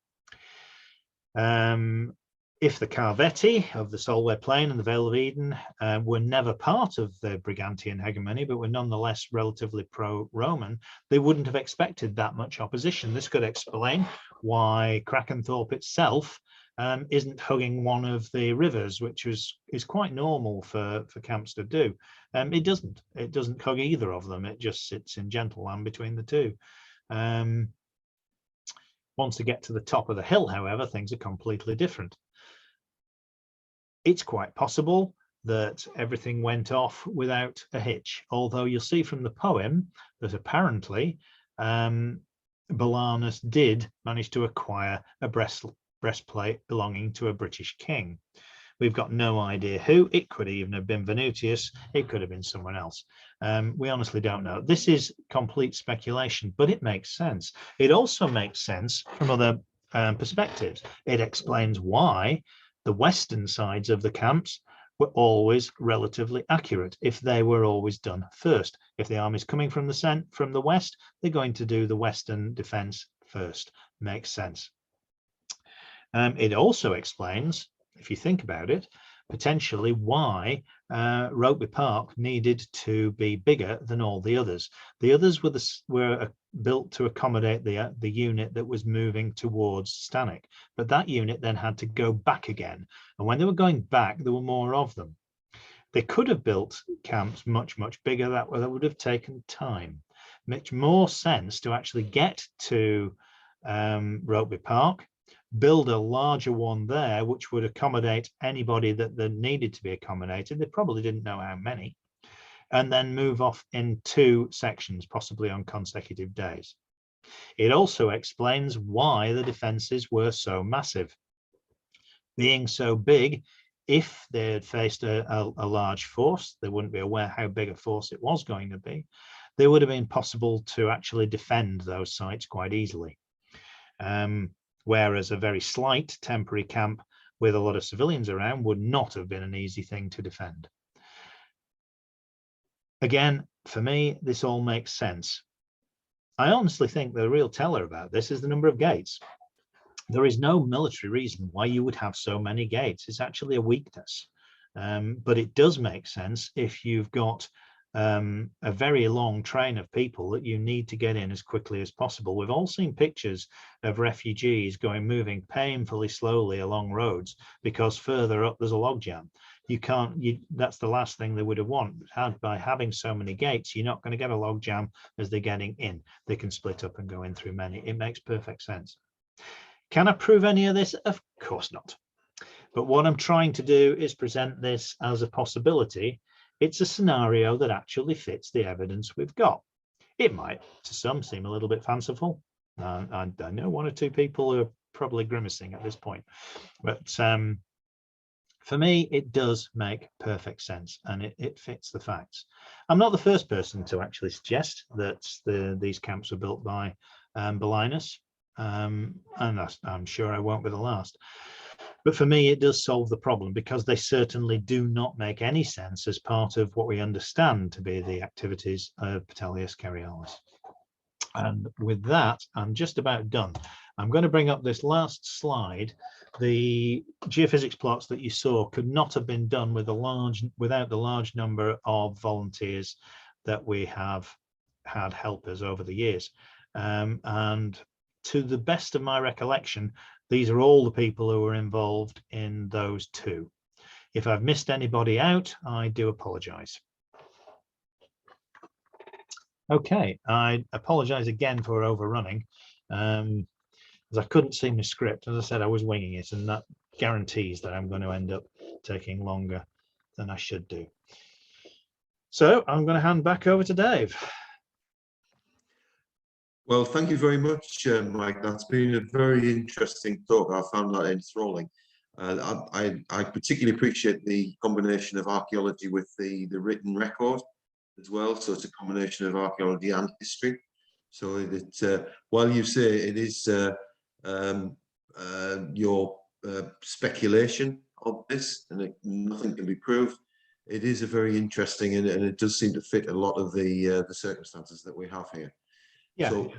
If the Carvetti of the Solway Plain and the Vale of Eden were never part of the Brigantian hegemony, but were nonetheless relatively pro-Roman, they wouldn't have expected that much opposition. This could explain why Krakenthorpe itself isn't hugging one of the rivers, which is quite normal for camps to do. It doesn't hug either of them. It just sits in gentle land between the two. Once they get to the top of the hill, however, things are completely different. It's quite possible that everything went off without a hitch, although you'll see from the poem that apparently Belinus did manage to acquire a breastplate belonging to a British king. We've got no idea who. It could even have been Venutius. It could have been someone else. We honestly don't know. This is complete speculation, but it makes sense. It also makes sense from other perspectives. It explains why the western sides of the camps were always relatively accurate if they were always done first. If the army's coming from the west, they're going to do the western defense first. Makes sense. It also explains, if you think about it, potentially why Rugby Park needed to be bigger than all the others. The others were built to accommodate the unit that was moving towards Stannick, but that unit then had to go back again. And when they were going back, there were more of them. They could have built camps much, much bigger. That would have taken time. Much more sense to actually get to Rugby Park, build a larger one there, which would accommodate anybody that needed to be accommodated. They probably didn't know how many, and then move off in two sections, possibly on consecutive days. It also explains why the defenses were so massive. Being so big, if they had faced a large force, they wouldn't be aware how big a force it was going to be. They would have been possible to actually defend those sites quite easily. Whereas a very slight temporary camp with a lot of civilians around would not have been an easy thing to defend. Again, for me, this all makes sense. I honestly think the real teller about this is the number of gates. there is no military reason why you would have so many gates. It's actually a weakness. But it does make sense if you've got a very long train of people that you need to get in as quickly as possible. We've all seen pictures of refugees moving painfully slowly along roads because further up there's a logjam. That's the last thing they would have wanted. By having so many gates, you're not going to get a logjam as they're getting in. They can split up and go in through many. It makes perfect sense. Can I prove any of this? Of course not. But what I'm trying to do is present this as a possibility. It's a scenario that actually fits the evidence we've got. It might, to some, seem a little bit fanciful. I know one or two people who are probably grimacing at this point. But for me, it does make perfect sense, and it fits the facts. I'm not the first person to actually suggest that these camps were built by Brigantes, and I'm sure I won't be the last. But for me, it does solve the problem, because they certainly do not make any sense as part of what we understand to be the activities of Pteleus Cerealis. And with that, I'm just about done. I'm going to bring up this last slide. The geophysics plots that you saw could not have been done without the large number of volunteers that we have had help us over the years. And to the best of my recollection, these are all the people who were involved in those two. If I've missed anybody out, I do apologize. Okay, I apologize again for overrunning, as I couldn't see my script. As I said, I was winging it, and that guarantees that I'm going to end up taking longer than I should do. So I'm going to hand back over to Dave. Well, thank you very much, Mike. That's been a very interesting talk. I found that enthralling. I particularly appreciate the combination of archaeology with the written record as well. So it's a combination of archaeology and history. So that while you say it is your speculation of this, and nothing can be proved, it is a very interesting, and it does seem to fit a lot of the circumstances that we have here. Yeah. So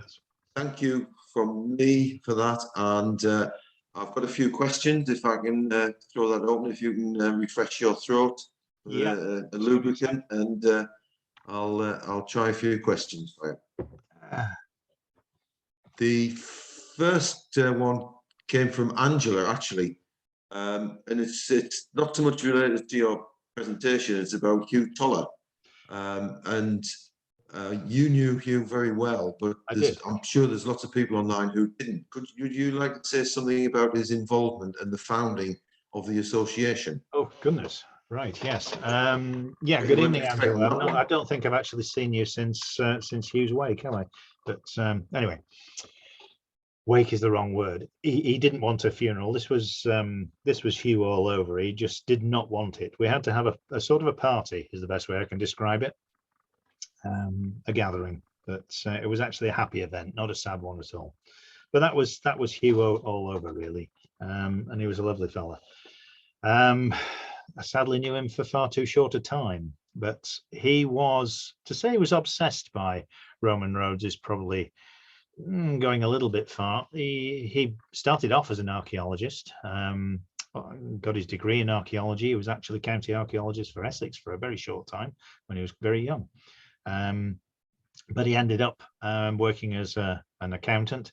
thank you from me for that, and I've got a few questions. If I can throw that open, if you can refresh your throat with a lubricant, and I'll try a few questions for you. The first one came from Angela, actually, and it's not so much related to your presentation. It's about Hugh Toller, and you knew Hugh very well, but I'm sure there's lots of people online who didn't. Would you like to say something about his involvement and the founding of the association? Oh, goodness. Right, yes. Yeah, good evening, Angela. I don't think I've actually seen you since Hugh's wake, have I? But anyway, wake is the wrong word. He didn't want a funeral. This was Hugh all over. He just did not want it. We had to have a sort of a party, is the best way I can describe it. A gathering, but it was actually a happy event, not a sad one at all. But that was Hugh all over, really, and he was a lovely fella. I sadly knew him for far too short a time, but he was, to say he was obsessed by Roman roads is probably going a little bit far. He started off as an archaeologist, got his degree in archaeology. He was actually county archaeologist for Essex for a very short time when he was very young. But he ended up working as an accountant.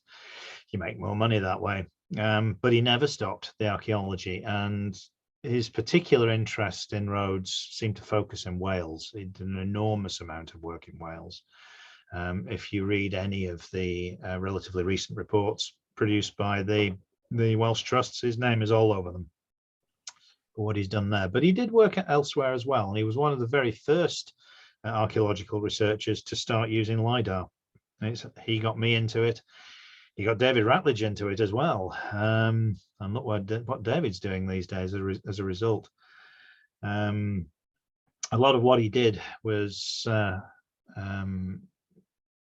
You make more money that way, but he never stopped the archaeology, and his particular interest in roads seemed to focus in Wales. He did an enormous amount of work in Wales. If you read any of the relatively recent reports produced by the Welsh trusts, his name is all over them for what he's done there. But he did work elsewhere as well, and he was one of the very first archaeological researchers to start using LiDAR. He got me into it. He got David Ratledge into it as well. And look what David's doing these days as a result. A lot of what he did was on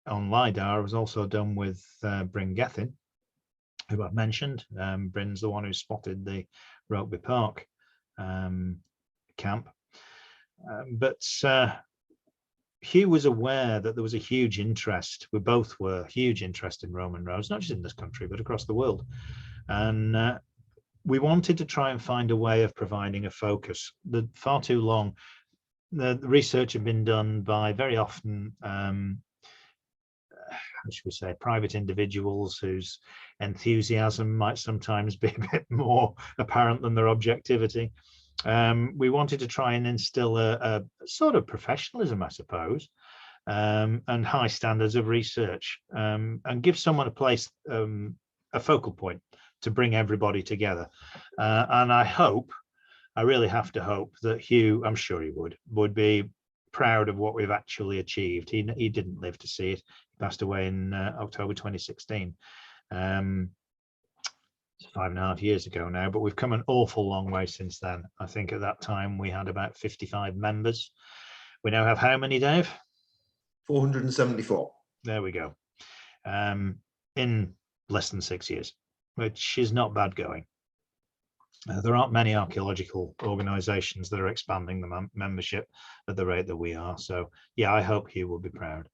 LiDAR was also done with Bryn Gethin, who I've mentioned. Bryn's the one who spotted the Rugby Park camp. But Hugh was aware that there was a huge interest. We both were huge interest in Roman roads, not just in this country, but across the world. And we wanted to try and find a way of providing a focus. Far too long, the research had been done by very often, how should we say, private individuals whose enthusiasm might sometimes be a bit more apparent than their objectivity. We wanted to try and instill a sort of professionalism, I suppose, and high standards of research, and give someone a place, a focal point to bring everybody together. And I really have to hope that Hugh, I'm sure he would be proud of what we've actually achieved. He didn't live to see it. He passed away in October 2016. It's 5.5 years ago now, but we've come an awful long way since then. I think at that time we had about 55 members. We now have how many, Dave? 474. There we go. In less than 6 years, which is not bad going. There aren't many archaeological organizations that are expanding the membership at the rate that we are. So yeah, I hope Hugh will be proud.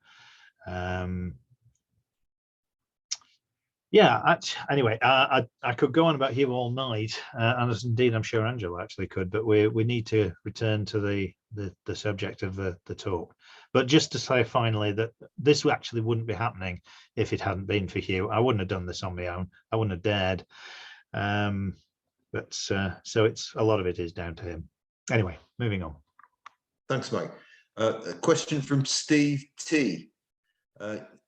Yeah, anyway, I could go on about Hugh all night, and as indeed I'm sure Angela actually could, but we need to return to the subject of the talk. But just to say finally that this actually wouldn't be happening if it hadn't been for Hugh. I wouldn't have done this on my own. I wouldn't have dared. But so it's a lot of it is down to him. Anyway, moving on. Thanks, Mike. A question from Steve T.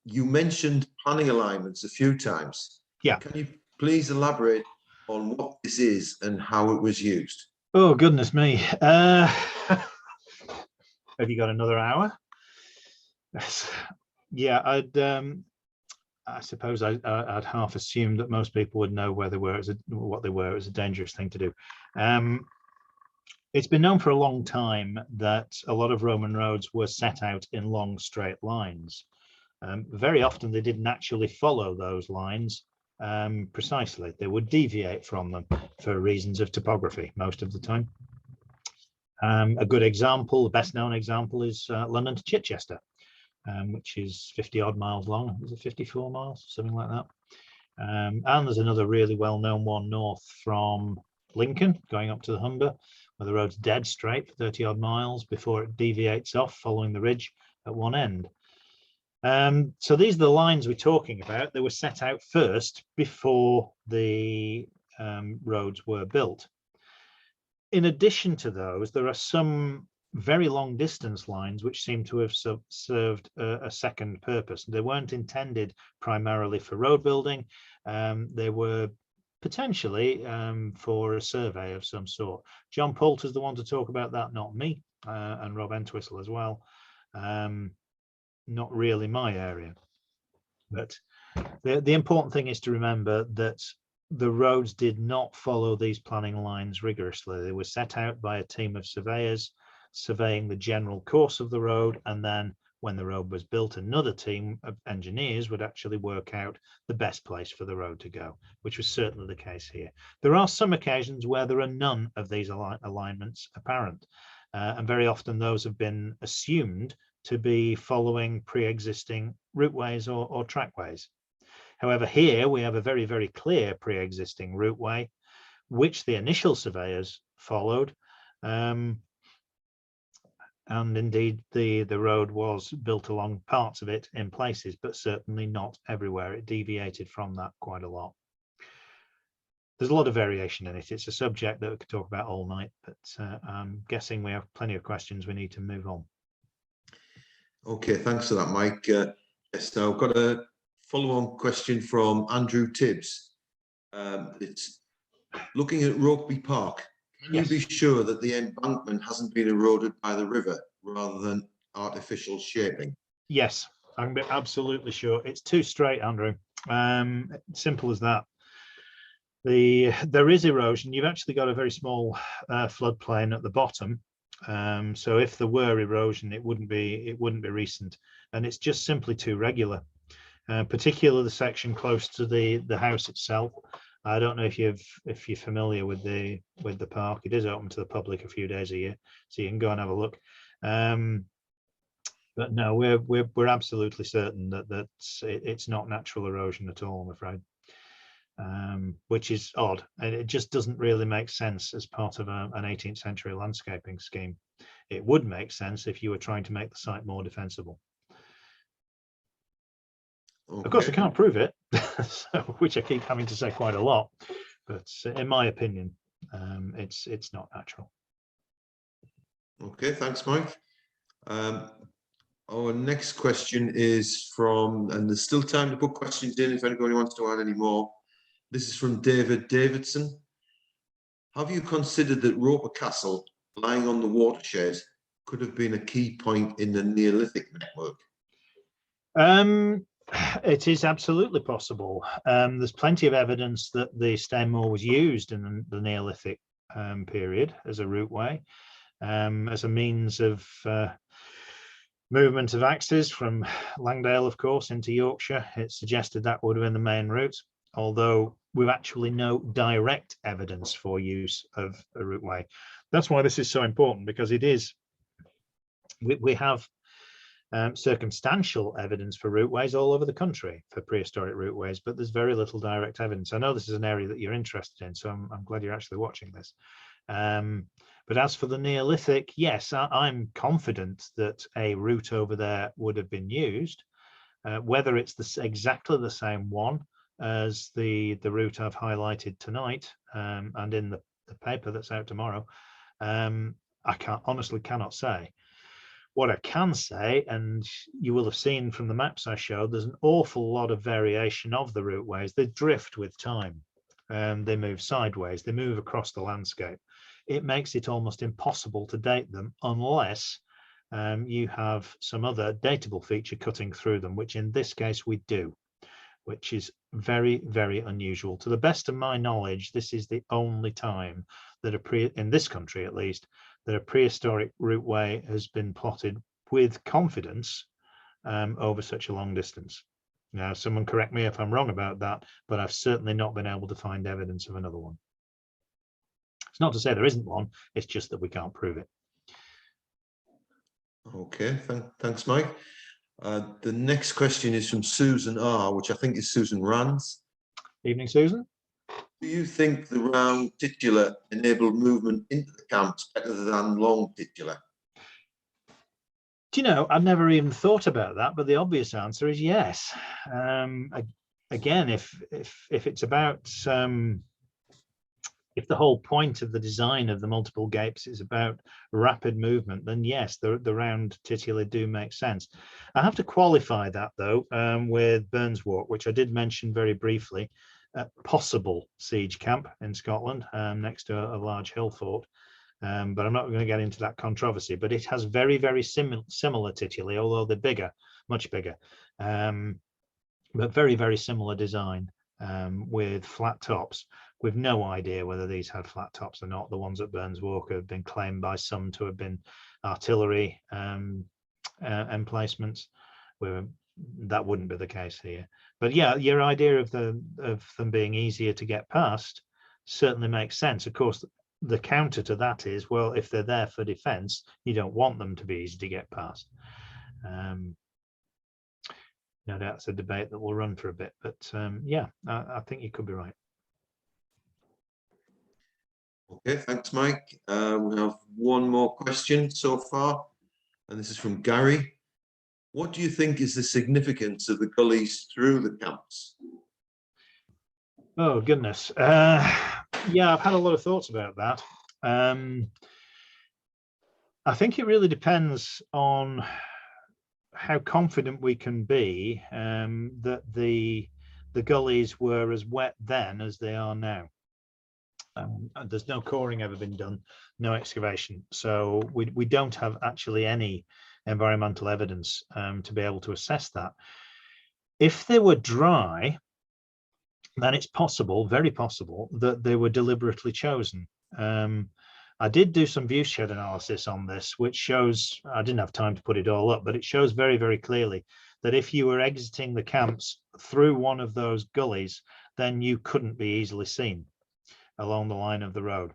You mentioned planning alignments a few times. Yeah. Can you please elaborate on what this is and how it was used? Oh, goodness me. Have you got another hour? Yeah, I suppose I'd half assumed that most people would know where they were, what they were. It was a dangerous thing to do. It's been known for a long time that a lot of Roman roads were set out in long straight lines. Very often they didn't actually follow those lines precisely. They would deviate from them for reasons of topography most of the time. A good example, the best known example, is London to Chichester, which is 50 odd miles long. Is it 54 miles, something like that? And there's another really well known one north from Lincoln going up to the Humber, where the road's dead straight for 30 odd miles before it deviates off following the ridge at one end. So these are the lines we're talking about. They were set out first before the roads were built. In addition to those, there are some very long distance lines which seem to have served a second purpose. They weren't intended primarily for road building. They were potentially for a survey of some sort. John Poulter's the one to talk about that, not me, and Rob Entwistle as well. Not really my area. But the important thing is to remember that the roads did not follow these planning lines rigorously. They were set out by a team of surveyors surveying the general course of the road, and then when the road was built, another team of engineers would actually work out the best place for the road to go, which was certainly the case here. There are some occasions where there are none of these alignments apparent, and very often those have been assumed to be following pre-existing routeways or trackways. However, here we have a very, very clear pre-existing routeway, which the initial surveyors followed. And indeed, the road was built along parts of it in places, but certainly not everywhere. It deviated from that quite a lot. There's a lot of variation in it. It's a subject that we could talk about all night, but I'm guessing we have plenty of questions. We need to move on. Okay, thanks for that, Mike. Yes, now I've got a follow-on question from Andrew Tibbs. It's looking at Rugby Park. Can you be sure that the embankment hasn't been eroded by the river rather than artificial shaping? Yes, I can be absolutely sure. It's too straight, Andrew. Simple as that. There is erosion. You've actually got a very small floodplain at the bottom. So if there were erosion, it wouldn't be recent, and it's just simply too regular. Particularly the section close to the house itself. I don't know if you're familiar with the park. It is open to the public a few days a year, so you can go and have a look. But no, we're absolutely certain that it's not natural erosion at all, I'm afraid. which is odd, and it just doesn't really make sense as part of an 18th century landscaping scheme. It would make sense if you were trying to make the site more defensible. Okay. Of course, I can't prove it, so, which I keep having to say quite a lot, but in my opinion, it's not natural. Okay, thanks, Mike. Our next question is from, and there's still time to put questions in if anybody wants to add any more. This is from David Davidson. Have you considered that Roper Castle, lying on the watershed, could have been a key point in the Neolithic network? It is absolutely possible. There's plenty of evidence that the Stainmore was used in the Neolithic period as a routeway, as a means of movement of axes from Langdale, of course, into Yorkshire. It suggested that would have been the main route, although we've actually no direct evidence for use of a routeway. That's why this is so important, because it is, we have circumstantial evidence for routeways all over the country, for prehistoric routeways, but there's very little direct evidence. I know this is an area that you're interested in, so I'm glad you're actually watching this. But as for the Neolithic, yes, I'm confident that a route over there would have been used. Whether it's exactly the same one as the route I've highlighted tonight and in the paper that's out tomorrow, I honestly cannot say. What I can say, and you will have seen from the maps I showed, there's an awful lot of variation of the routeways. They drift with time. They move sideways. They move across the landscape. It makes it almost impossible to date them unless you have some other datable feature cutting through them, which in this case we do, which is very, very unusual. To the best of my knowledge, this is the only time that in this country at least, that a prehistoric routeway has been plotted with confidence over such a long distance. Now, someone correct me if I'm wrong about that, but I've certainly not been able to find evidence of another one. It's not to say there isn't one, it's just that we can't prove it. Okay, thanks, Mike. The next question is from Susan R, which I think is Susan Rands. Evening, Susan. Do you think the round titular enabled movement into the camps better than long titular? Do you know, I've never even thought about that, but the obvious answer is yes. Again, if it's about if the whole point of the design of the multiple gapes is about rapid movement, then yes, the round titular do make sense. I have to qualify that though with Burns Walk, which I did mention very briefly, a possible siege camp in Scotland next to a large hill fort. But I'm not going to get into that controversy, but it has very, very similar tituli, although they're bigger, much bigger, but very, very similar design with flat tops. We've no idea whether these had flat tops or not. The ones at Burns Walk have been claimed by some to have been artillery emplacements. That wouldn't be the case here. But yeah, your idea of them being easier to get past certainly makes sense. Of course, the counter to that is, well, if they're there for defense, you don't want them to be easy to get past. No doubt it's a debate that will run for a bit, but yeah, I think you could be right. Okay, thanks, Mike. We have one more question so far, and this is from Gary. What do you think is the significance of the gullies through the camps? Oh, goodness. Yeah, I've had a lot of thoughts about that. I think it really depends on how confident we can be that the gullies were as wet then as they are now. There's no coring ever been done, no excavation, so we don't have actually any environmental evidence to be able to assess that. If they were dry, then it's possible, very possible, that they were deliberately chosen. I did do some viewshed analysis on this, which shows, I didn't have time to put it all up, but it shows very, very clearly that if you were exiting the camps through one of those gullies, then you couldn't be easily seen along the line of the road,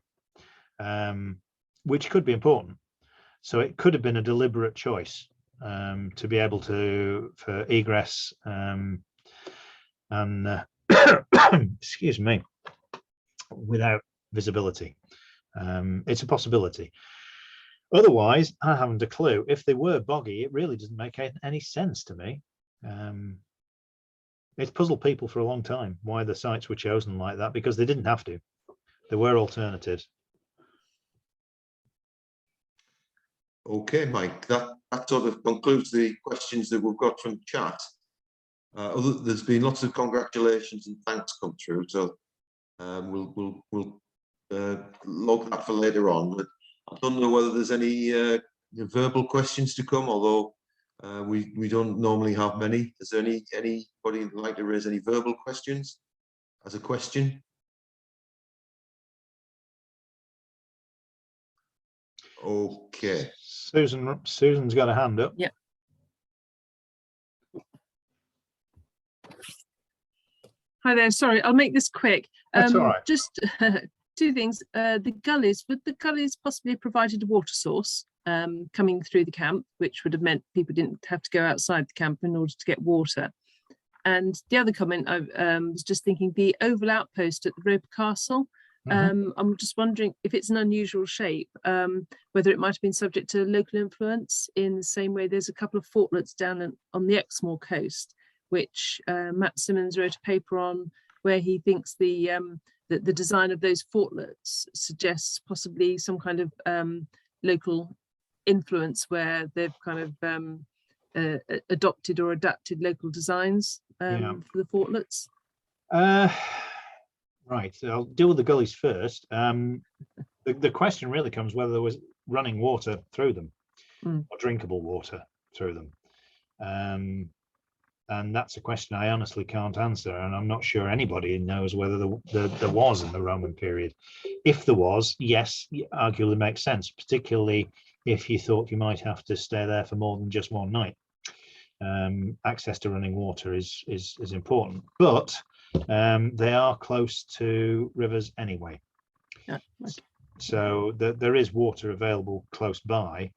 which could be important. So it could have been a deliberate choice to be able to, for egress and excuse me, without visibility. It's a possibility. Otherwise, I haven't a clue. If they were boggy, it really doesn't make any sense to me. It's puzzled people for a long time why the sites were chosen like that, because they didn't have to. There were alternatives. Okay, Mike, that sort of concludes the questions that we've got from chat. There's been lots of congratulations and thanks come through, so we'll log that for later on. But I don't know whether there's any verbal questions to come, although we don't normally have many. Is there anybody who'd like to raise any verbal questions as a question? Okay. Susan's got a hand up. Yeah. Hi there. Sorry, I'll make this quick. That's all right. Just two things. The gullies, would the gullies possibly have provided a water source coming through the camp, which would have meant people didn't have to go outside the camp in order to get water? And the other comment, I was just thinking, the oval outpost at the Roper Castle. I'm just wondering if it's an unusual shape, whether it might have been subject to local influence in the same way there's a couple of fortlets down on the Exmoor coast, which Matt Simmons wrote a paper on, where he thinks the design of those fortlets suggests possibly some kind of local influence, where they've kind of adopted or adapted local designs for the fortlets. Right, so I'll deal with the gullies first. The question really comes whether there was running water through them or drinkable water through them. And that's a question I honestly can't answer, and I'm not sure anybody knows whether there was in the Roman period. If there was, yes, arguably makes sense, particularly if you thought you might have to stay there for more than just one night. Access to running water is important, but they are close to rivers anyway. Yeah, okay. So there is water available close by.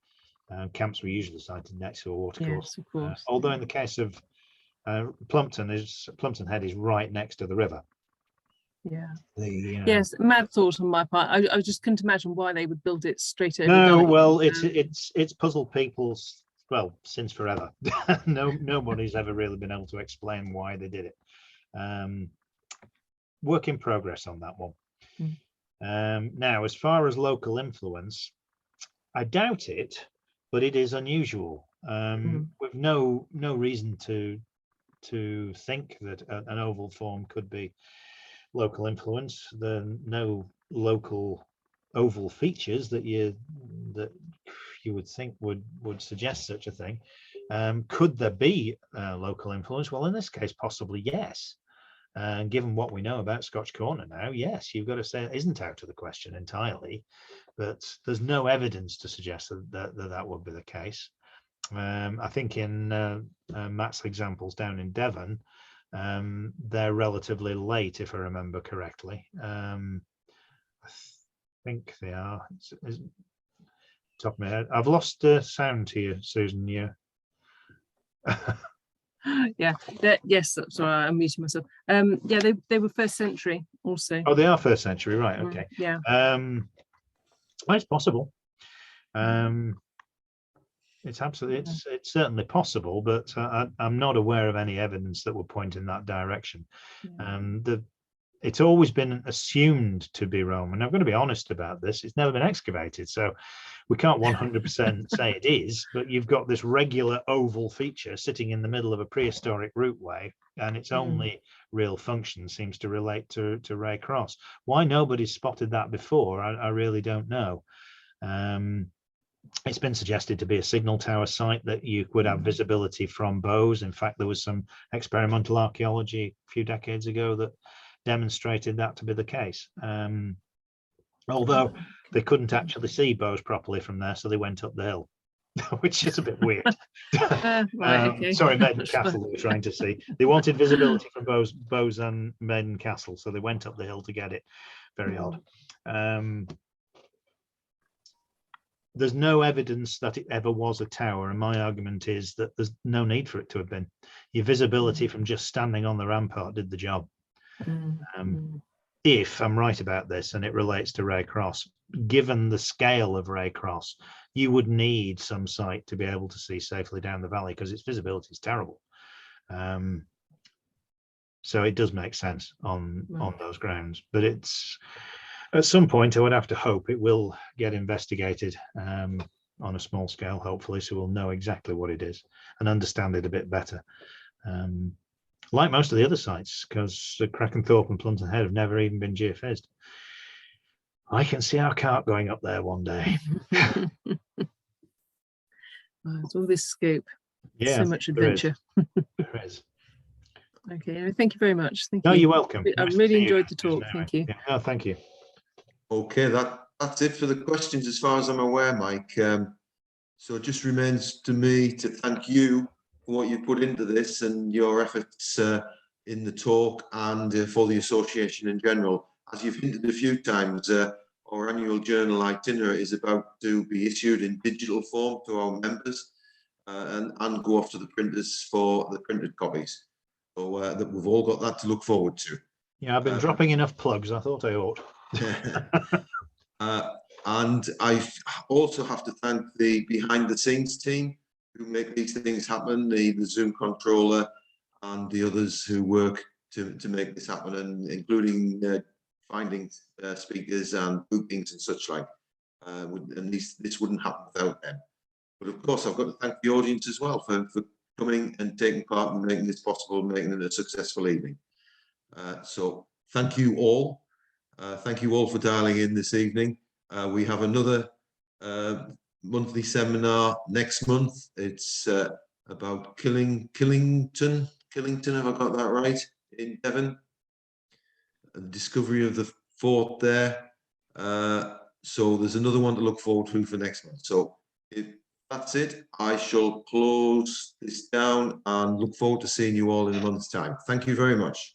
Camps were usually sited next to a watercourse. Yes, of course. Although in the case of Plumpton Head is right next to the river. Yeah. Yes, mad thought on my part. I just couldn't imagine why they would build it straight over. No, gully. well, it's puzzled people, well, since forever. Nobody's ever really been able to explain why they did it. Work in progress on that one. Now, as far as local influence, I doubt it, but it is unusual. With no reason to think that an oval form could be local influence. There are no local oval features that you would think would suggest such a thing. Could there be local influence? Well, in this case, possibly yes. And given what we know about Scotch Corner now, yes, you've got to say it isn't out of the question entirely, but there's no evidence to suggest that would be the case. I think in Matt's examples down in Devon, they're relatively late, if I remember correctly. I think they are. Top of my head, I've lost the sound to you, Susan. You. Yes, sorry, I'm muting myself. Yeah, they were first century also. Oh, they are first century, right? Okay. Yeah. Well, it's possible. It's absolutely, it's certainly possible, but I'm not aware of any evidence that would point in that direction. It's always been assumed to be Roman. I'm going to be honest about this. It's never been excavated, so we can't 100% say it is, but you've got this regular oval feature sitting in the middle of a prehistoric routeway, and its only real function seems to relate to Rey Cross. Why nobody's spotted that before, I really don't know. It's been suggested to be a signal tower site that you would have visibility from bows. In fact, there was some experimental archaeology a few decades ago that demonstrated that to be the case. Although they couldn't actually see bows properly from there, so they went up the hill, which is a bit weird. Right, okay. Sorry, Maiden Castle they were trying to see. They wanted visibility from bows and Maiden Castle, so they went up the hill to get it. Very odd. There's no evidence that it ever was a tower, and my argument is that there's no need for it to have been. Your visibility from just standing on the rampart did the job. If I'm right about this, and it relates to Rey Cross, given the scale of Rey Cross, you would need some sight to be able to see safely down the valley because its visibility is terrible. So it does make sense on those grounds, but it's at some point I would have to hope it will get investigated on a small scale, hopefully, so we'll know exactly what it is and understand it a bit better. Like most of the other sites, because Krakenthorpe and Plumpton Head have never even been geophysed. I can see our cart going up there one day. It's all this scope. Yeah, So much adventure. There is. Okay, thank you very much. Thank No, you. you're welcome. I Nice to really see you. enjoyed the talk. Thank you. Yeah, no, thank you. Okay, that's it for the questions as far as I'm aware, Mike. So it just remains to me to thank you for what you put into this and your efforts in the talk and for the association in general. As you've hinted a few times, our annual journal itinerary is about to be issued in digital form to our members and go off to the printers for the printed copies. So that we've all got that to look forward to. Yeah, I've been dropping enough plugs. I thought I ought. And I also have to thank the behind the scenes team who make these things happen, the Zoom controller and the others who work to make this happen, and including finding speakers and bookings and such like. And this wouldn't happen without them. But of course, I've got to thank the audience as well for coming and taking part and making this possible, making it a successful evening. So thank you all. Thank you all for dialing in this evening. We have another monthly seminar next month. It's about Killington, have I got that right, in Devon? The discovery of the fort there. So there's another one to look forward to for next month. So if that's it, I shall close this down and look forward to seeing you all in a month's time. Thank you very much.